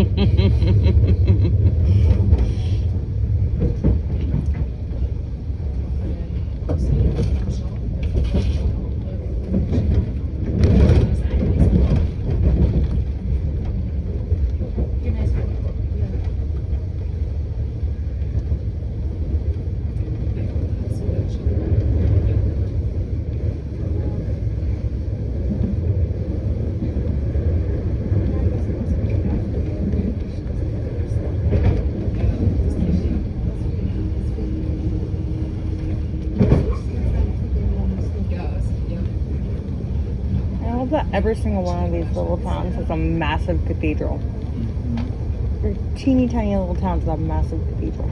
I love that every single one of these little towns has a massive cathedral. They're teeny tiny little towns that have a massive cathedral.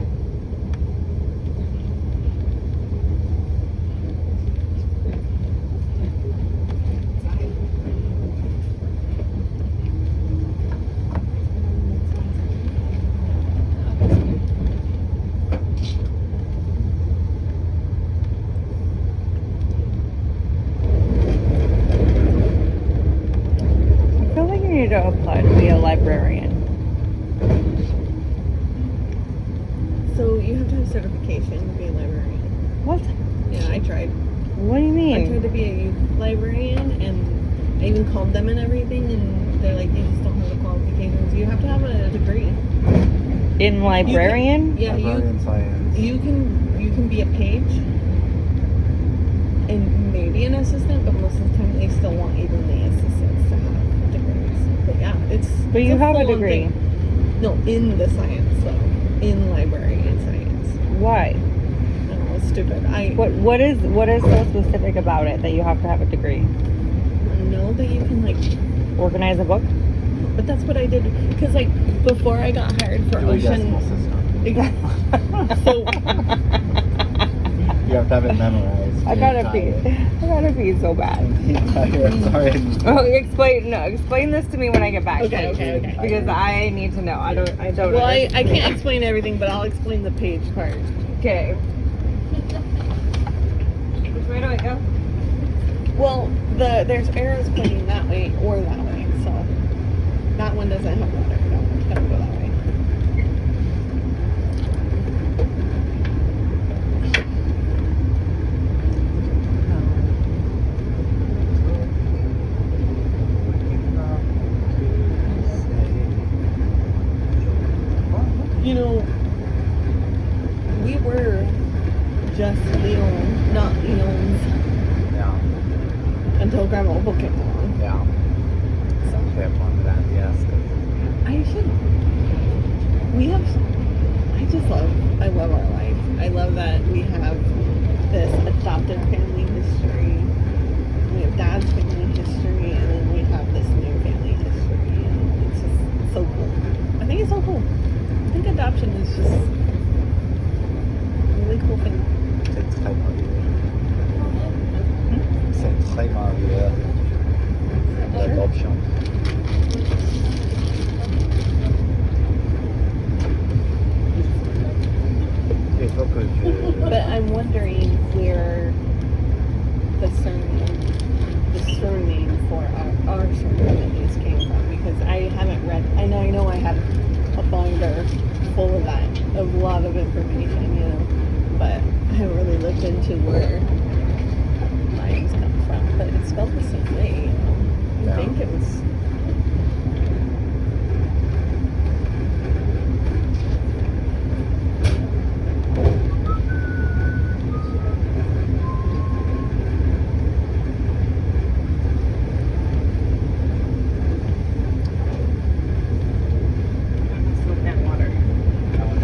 librarian? So you have to have certification to be a librarian. What? Yeah, I tried. What do you I tried mean? to be a youth librarian, and I even called them and everything, and they're like, you just don't have the qualifications. You have to have a degree. In librarian? Yeah, Librarian science. you can be a page and maybe an assistant, but most of the time they still want even the assistants to have degrees. But yeah, it's. But it's you a have a full-on degree. thing. No, in the science though, in librarian science. Why? I don't know, it's stupid. What is so specific about it that you have to have a degree? know that you can like. Organize a book? But that's what I did because like before I got hired for Do a decimal ocean. system. So You have to have it memorized. I gotta pee so bad. Sorry. Oh, explain this to me when I get back. Okay. Because I need to know. I don't Well, I understand. can't explain everything, but I'll explain the page part. Okay. Which way do I go? Well, there's arrows pointing that way or that way, so that one doesn't have water. Don't go that way. You know, we were just Lyon, not Lyons, Yeah. until Grandma Opal came along. Yeah. So We have fun with that, yes. I should. We have. I love our life. I love that we have this adopted family history. We have dad's family history, and then we have this new family history. And it's just so cool. I think it's so cool. I think adoption is just a really cool thing. C'est très merveilleux. C'est très merveilleux. L'adoption. Il faut que tu... But I'm wondering where the surname for our surname at least came from, because I haven't read. I know I had a binder full of that, of a lot of information, you know, but I haven't really looked into where names come from. But it's spelled the same way, you know. I Yeah. think it was.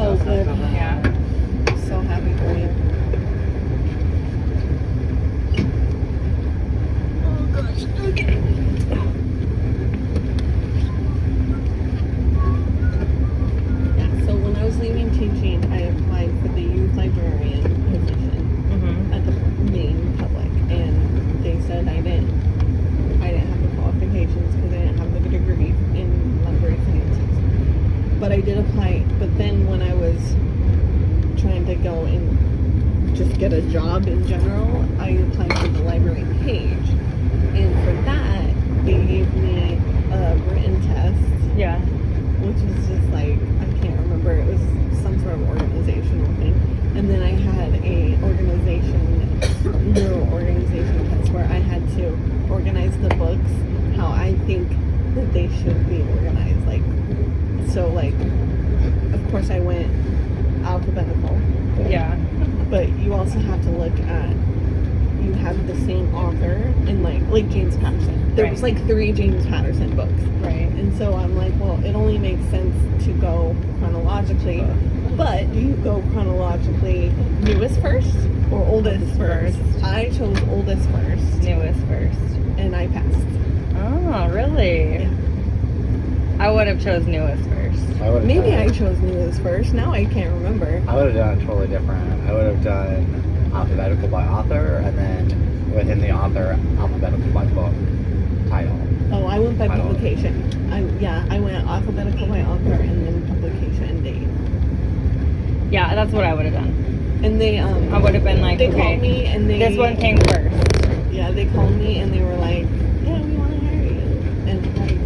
Oh, good. Yeah. So happy for you. Oh gosh. Okay. Yeah. So when I was leaving teaching, I applied for the youth librarian position Mm-hmm. at the main public, and they said I didn't have the qualifications because I didn't have the degree in library sciences. But I did apply. But then when I was trying to go and just get a job in general, I applied for the library page, and for that they gave me a written test, Yeah. which was just like, I can't remember, it was some sort of organizational thing, and then I had a neural organization test where I had to organize the books how I think that they should be organized, like, so like, of course I went alphabetical, Yeah. but you also have to look at, you have the same author and like James Patterson. There was Right. like 3 James Patterson books. Right. And so I'm like, well, it only makes sense to go chronologically. But do you go chronologically newest first or oldest first? I chose oldest first Newest first. and I passed. Oh, really? Yeah. I would have chose newest first. Maybe I chose newest first. Now I can't remember. I would have done it totally different. I would have done alphabetical by author, and then within the author, alphabetical by book title. Oh, I went by I don't- publication. I went alphabetical by author and then publication date. Yeah, that's what I would have done. And they I would have been like, they okay, called me and they this one came first. Yeah, they called me and they were like, yeah, we want to hire you. And like,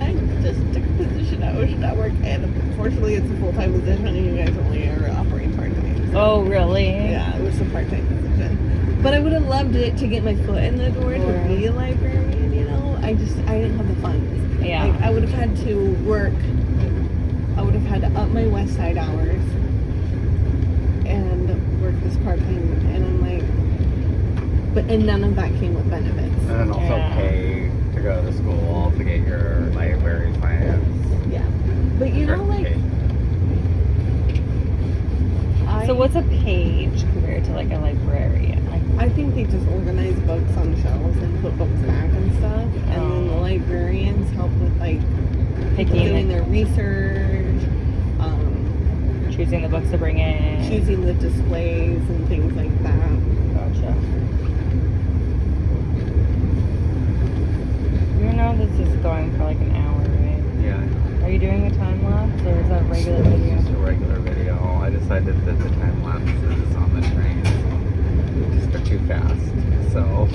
I just took a position position at work, and unfortunately, it's a full-time position, and you guys only are offering part-time. Oh, really? Yeah, it was a part-time position. But I would have loved it to get my foot in the door to be a librarian, you know? I didn't have the funds. Yeah. Like, I would have had to work, I would have had to up my West Side hours and work this part-time, and I'm like, and none of that came with benefits. And then also pay to go to school to get your library plans. Yeah. But you know, like, So what's a page compared to like a librarian? I think they just organize books on shelves and put books back and stuff. And then the librarians help with like doing their research, choosing the books to bring in, choosing the displays and things like that. Gotcha. You know this is going for like an hour, right? Yeah. Are you doing a time lapse or is that a regular video? It's just a regular video. I decided that the time lapses on the train just are too fast. So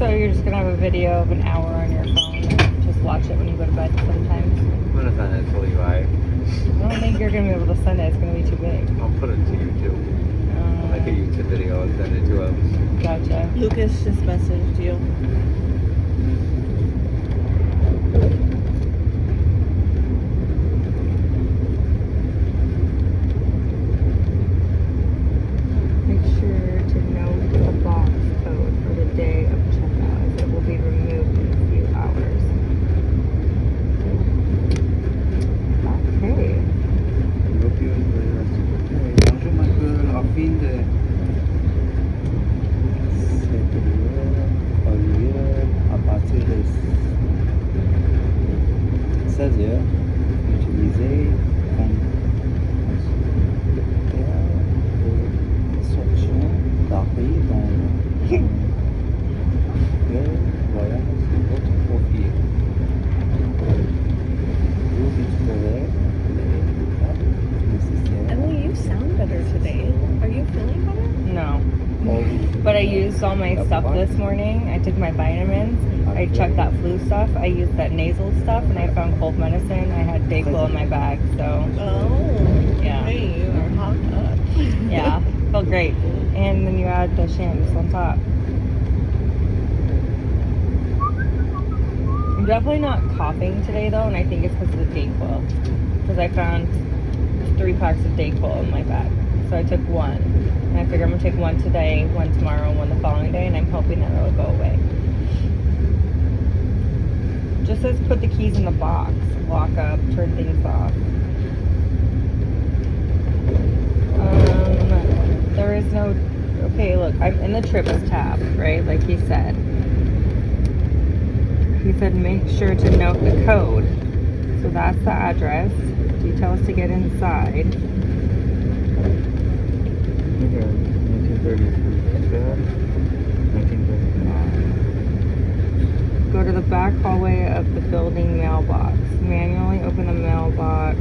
you're just gonna have a video of an hour on your phone and just watch it when you go to bed sometimes? I'm gonna send it to Levi. I don't think you're gonna be able to send it. It's gonna be too big. I'll put it to YouTube. I'll make a YouTube video and send it to him. Gotcha. Lucas just messaged you. Make sure to note the box code for the day of checkout as it will be removed in a few hours. Okay. Bonjour Michael, Rafine. À partir de 16h, utilisez comme sortion d'arrêt dans le voyage de votre profil. Vous y trouverez les étapes nécessaires. Emily, you sound better today. Are you feeling better? No. But I used all my stuff this morning. I took my vitamins. I checked that flu stuff. I used that nasal stuff, and I found cold medicine. I had Dayquil in my bag, so Oh. Yeah. Hey, you are hopped up. yeah, felt great. And then you add the shams on top. I'm definitely not coughing today though, and I think it's because of the Dayquil. Because I found 3 packs of Dayquil in my bag, so I took one. And I figure I'm gonna take one today, one tomorrow, and one the following day, and I'm hoping that it'll go away. Just says put the keys in the box, lock up, turn things off. There is no, okay, look, I'm in the trips tab, right, like he said. He said make sure to note the code. So that's the address. Details to get inside. 1939. Go to the back hallway of the building mailbox. Manually open the mailbox.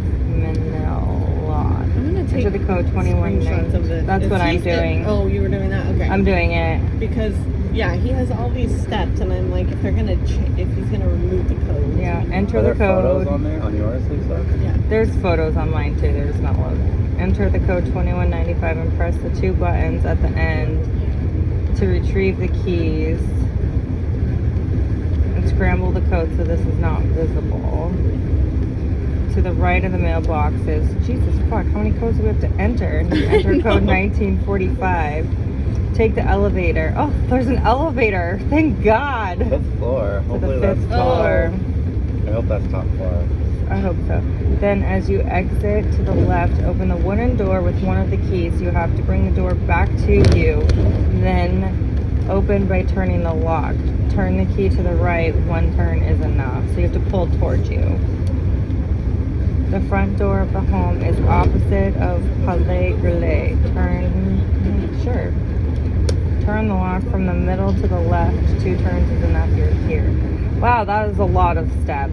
I'm gonna take Enter the code 2190. screenshots of this. That's If what I'm he's doing. Oh, you were doing that? Okay. I'm doing it. Because, yeah, he has all these steps, and I'm like, if they're gonna, if he's gonna remove the code. Yeah, enter Are the there photos code. on there? On yours, Lisa? Yeah. There's photos on mine too. There's not loading. Enter the code 2195 and press the 2 buttons at the end to retrieve the keys. And scramble the code so this is not visible. To the right of the mailbox is, Jesus fuck, how many codes do we have to enter? Enter code 1945. Take the elevator. Oh, there's an elevator. Thank God. Fifth floor. To Hopefully the that's 5th floor. I hope that's top floor. I hope so. Then as you exit to the left, open the wooden door with one of the keys. You have to bring the door back to you. Then open by turning the lock. Turn the key to the right. One turn is enough. So you have to pull towards you. The front door of the home is opposite of Palais Grillet. Turn the lock from the middle to the left. 2 turns is enough. You're here. Wow, that is a lot of steps.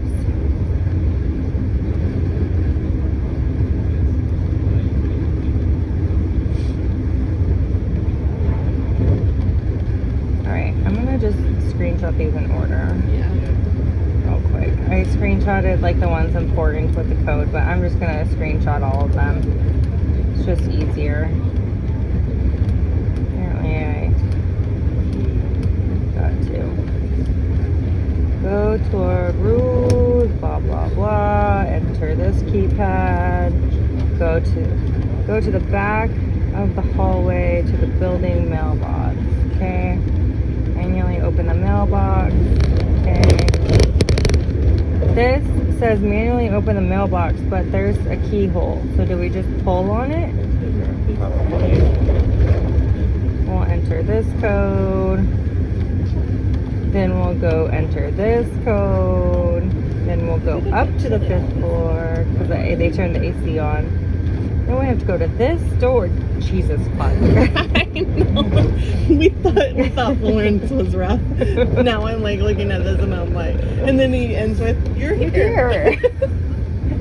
Alright, I'm gonna just screenshot these in order. Yeah. Real quick. I screenshotted like the ones important with the code, but I'm just gonna screenshot all of them. It's just easier. Apparently I got to go toward rules, blah blah blah, enter this keypad, go to the back of the hallway to the building mailbox. Okay. Manually open the mailbox. Okay. This says manually open the mailbox, but there's a keyhole. So do we just pull on it? Probably. We'll enter this code. Then we'll go enter this code. Then we'll go up to the 5th floor because they turned the AC on. Then we have to go to this door. Jesus fuck. I know. We thought Florence was rough. Now I'm like looking at this and I'm like, and then he ends with, "You're here."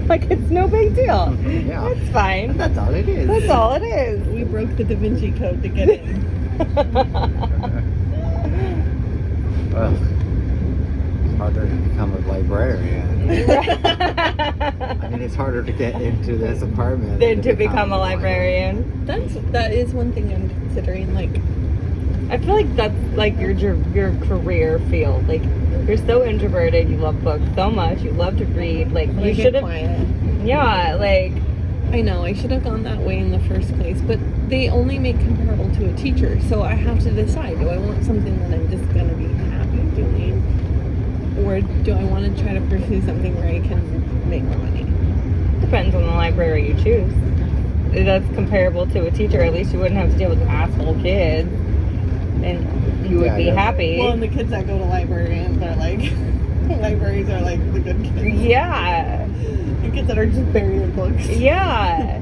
Like it's no big deal. Yeah. It's fine. That's all it is. That's all it is. We broke the Da Vinci Code to get in. Ugh. It's harder to become a librarian. I mean, it's harder to get into this apartment Then to become a librarian. That is one thing I'm considering. Like, I feel like that's like your career field. Like you're so introverted, you love books so much, you love to read. Like you should have. Yeah, like I know I should have gone that way in the first place, but they only make comparable to a teacher, so I have to decide: do I want something that I'm just gonna be happy doing, or do I want to try to pursue something where I can make more money? depends on the library you choose. That's comparable to a teacher. At least you wouldn't have to deal with asshole kids, and you would be happy. Well, and the kids that go to librarians are like, libraries are like the good kids. Yeah. The kids that are just buried in books. Yeah.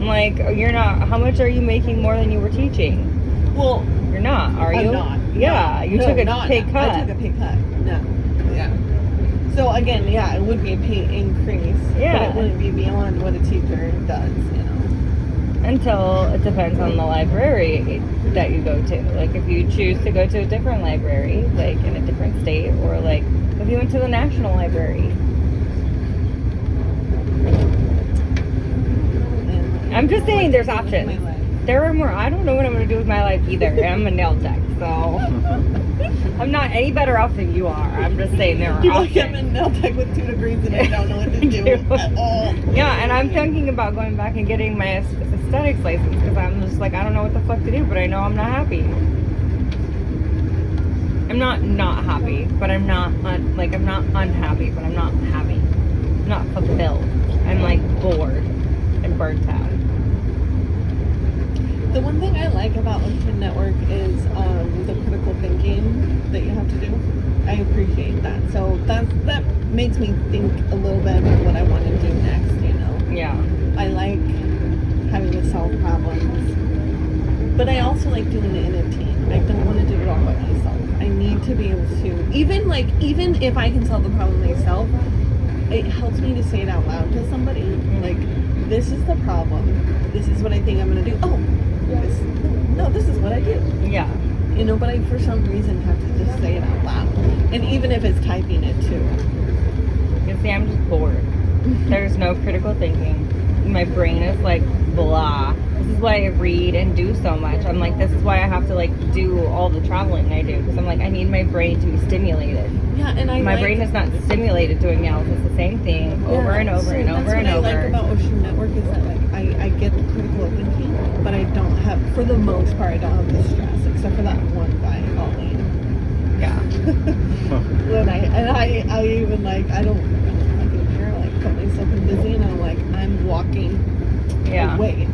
Like, you're not, how much are you making more than you were teaching? Well, You're not, are you? I'm not. Yeah, you took a pay cut. I took a pay cut. No. Yeah. So again, yeah, it would be a pay increase. Yeah. But it wouldn't be beyond what a teacher does, you know. Until it depends on the library that you go to. Like, if you choose to go to a different library, like in a different state, or like if you went to the National Library. And I'm just saying there's options. my life. There are more. I don't know what I'm going to do with my life either. And I'm a nail tech, so I'm not any better off than you are. I'm just saying there are You're options. like, I'm in nail tech with 2 degrees and I don't know what to do at all. Yeah, and I'm thinking about going back and getting my aesthetics license because I'm just like, I don't know what the fuck to do, but I know I'm not happy. I'm not happy, but I'm not I'm not unhappy, but I'm not happy. I'm not fulfilled. I'm like bored and burnt out. The one thing I like about LinkedIn Network is the critical thinking that you have to do. I appreciate that. So that makes me think a little bit about what I want to do next, you know. Yeah. I like having to solve problems. But I also like doing it in a team. I don't want to do it all by myself. I need to be able to, even if I can solve the problem myself, it helps me to say it out loud to somebody. Like, this is the problem. This is what I think I'm going to do. Oh, this is what I do. Yeah. You know, but I, for some reason, have to just say it out loud. And even if it's typing it, too. You see, I'm just bored. There's no critical thinking. My brain is like, blah. This is why I read and do so much. I'm like, this is why I have to, like, do all the traveling I do. Because I'm like, I need my brain to be stimulated. Yeah, and My brain is not stimulated doing nails. It's the same thing over and over and over and over. That's what I like about Ocean Network is that, like, I get the critical thinking, but I don't have, for the most part, I don't have the stress, except for that one guy, Ollie. Yeah. I even, like, I don't fucking care, like, put myself in busy, and I'm like, I'm walking Yeah. away.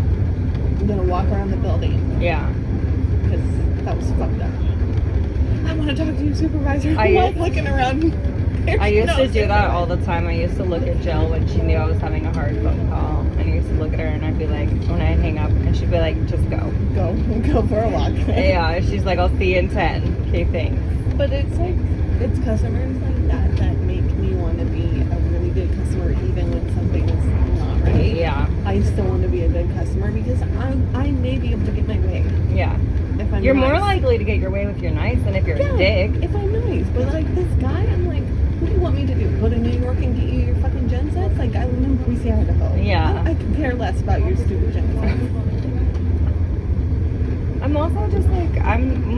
I'm gonna walk around the building, Yeah. because that was fucked up. I want to talk to your supervisor. I I'm like used- looking around. I used to do that all the time. I used to look at Jill when she knew I was having a hard phone call. And I used to look at her and I'd be like, when I'd hang up, and she'd be like, just go. Go for a walk. Yeah, she's like, I'll see you in 10. Okay, thanks. But it's like, it's customers like that make me want to be a really good customer even when something is not right. Yeah. I still want to be a good customer because I may be able to get my way. Yeah. if I'm You're more nice. likely to get your way with your nice than if you're a dick. If I'm nice, but like this guy, I'm like, what do you want me to do? Go to New York and get you your fucking gen sets? Like I live in Boise, Idaho. Yeah. I could care less about your stupid gen sets. I'm also just like, I'm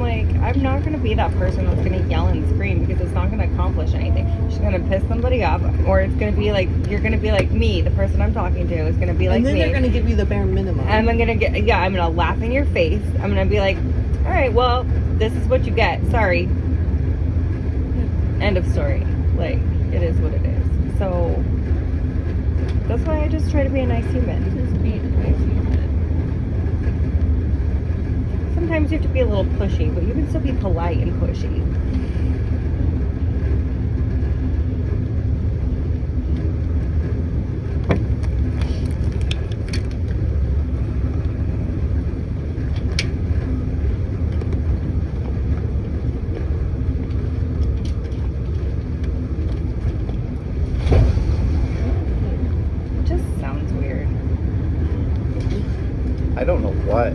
not gonna be that person that's gonna yell and scream because it's not gonna accomplish anything. She's gonna piss somebody off, or it's gonna be like, you're gonna be like me, the person I'm talking to is gonna be like And then me. they're gonna give you the bare minimum. And I'm gonna laugh in your face. I'm gonna be like, all right, well, this is what you get. Sorry. End of story. Like, it is what it is. So, that's why I just try to be a nice human. Just be a nice human. Sometimes you have to be a little pushy, but you can still be polite and pushy. It just sounds weird. I don't know what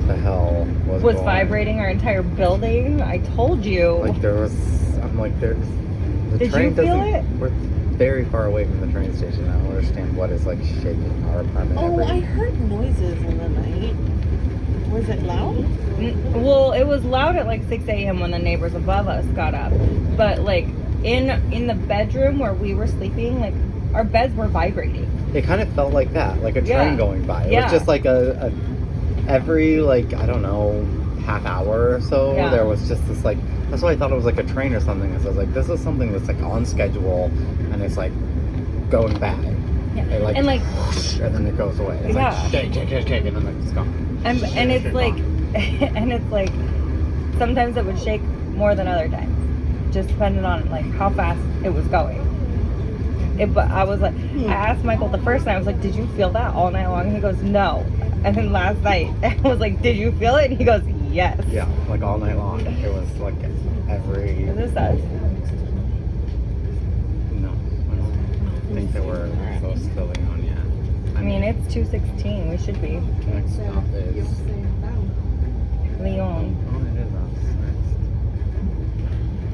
the hell was Was going. vibrating our entire building. I told you. Like there was, I'm like there's. The Did train you feel doesn't- it? We're very far away from the train station. I don't understand what is like shaking our apartment. Oh, I every. heard noises in the night. Was it loud? Well, it was loud at like 6 a.m. when the neighbors above us got up. But like in the bedroom where we were sleeping, like our beds were vibrating. It kind of felt like that, like a train Yeah. going by. It Yeah. was just like a every like I don't know half hour or so. Yeah. There was just this like. That's why I thought it was like a train or something. Because I was like, this is something that's like on schedule, and it's like going back. Yeah. It, like, And like whoosh, and then it goes away. It's Yeah. like shake, and then it's gone. and it's Shake, like gone. and it's like sometimes it would shake more than other times. Just depending on like how fast it was going. But I was like, I asked Michael the first night, I was like, did you feel that all night long? And he goes, no. And then last night, I was like, did you feel it? And he goes, yes. Yeah, like all night long. It was like every. Is this us? No, I don't think that we're close to Lyon yet. I mean, it's 2:16. We should be. Next stop is. Lyon. Oh, it is us.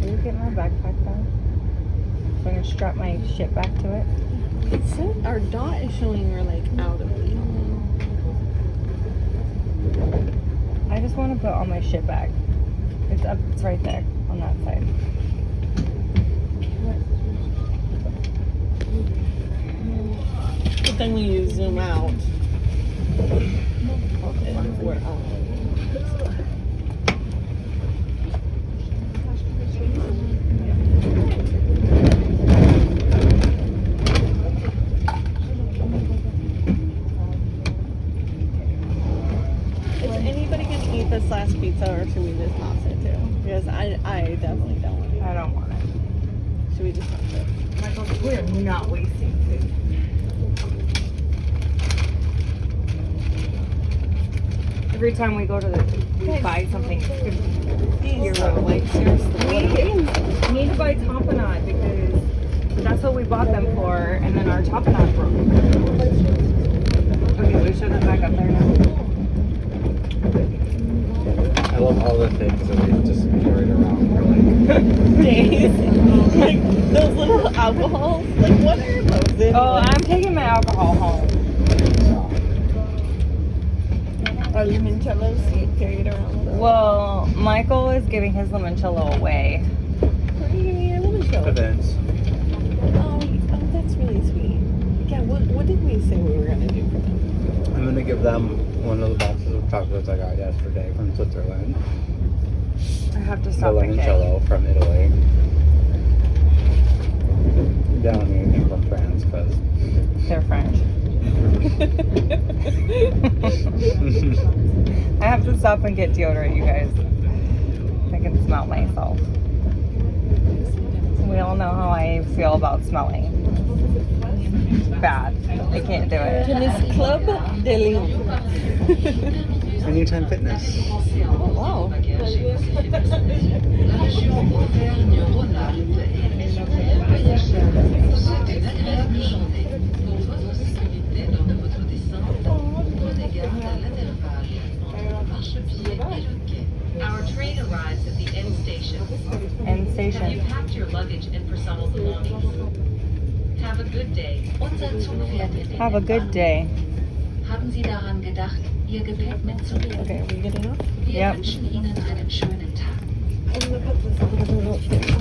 Will you get my backpack down? So I'm gonna strap my shit back to it. So our dot is showing we're like out of Lyon. I just want to put all my shit back. It's up. It's right there on that side. But then when you zoom out, okay, we're out. Is anybody gonna eat this last pizza, or should we just toss it too? Because I definitely don't want to. I don't want it. Should we just toss it? Michael, we're not wasting food. Every time we go to we buy something. You're like seriously. We need to buy tapenade because that's what we bought them for, and then our tapenade broke. Okay, we shove it back up there now. I love all the things that we've just carried around for like. Days. Like those little alcohols. Like what are those? Anyway? Oh, I'm taking my alcohol home. Our limoncellos you carry it around with us. Well, Michael is giving his limoncello away. Where are you giving your limoncello? Events. Oh, that's really sweet. Yeah, what did we say we were gonna do for them? I'm gonna give them one of the boxes of chocolates I got yesterday from Switzerland. I have to The stop thinking. limoncello from Italy. They don't need anything from France because. They're French. I have to stop and get deodorant, you guys. I can smell myself. We all know how I feel about smelling. Bad. I can't do it. Tennis Club de Lyon. Anytime Fitness. Oh, wow. La région Auvergne-Rhône-Alpes et les voyageurs vous souhaite une agréable journée. Pour votre sécurité lors de votre descente, prenez garde à l'intervalle entre le marchepied et le quai. station. Have you packed your luggage and personal belongings? Have a good day. Unser Zug fährt in den Have a good day. Haben Sie daran gedacht, Ihr Gepäck mitzunehmen? Okay, are we getting off? Wir Yep. wünschen Ihnen einen schönen Tag. I'm gonna put this on because I don't think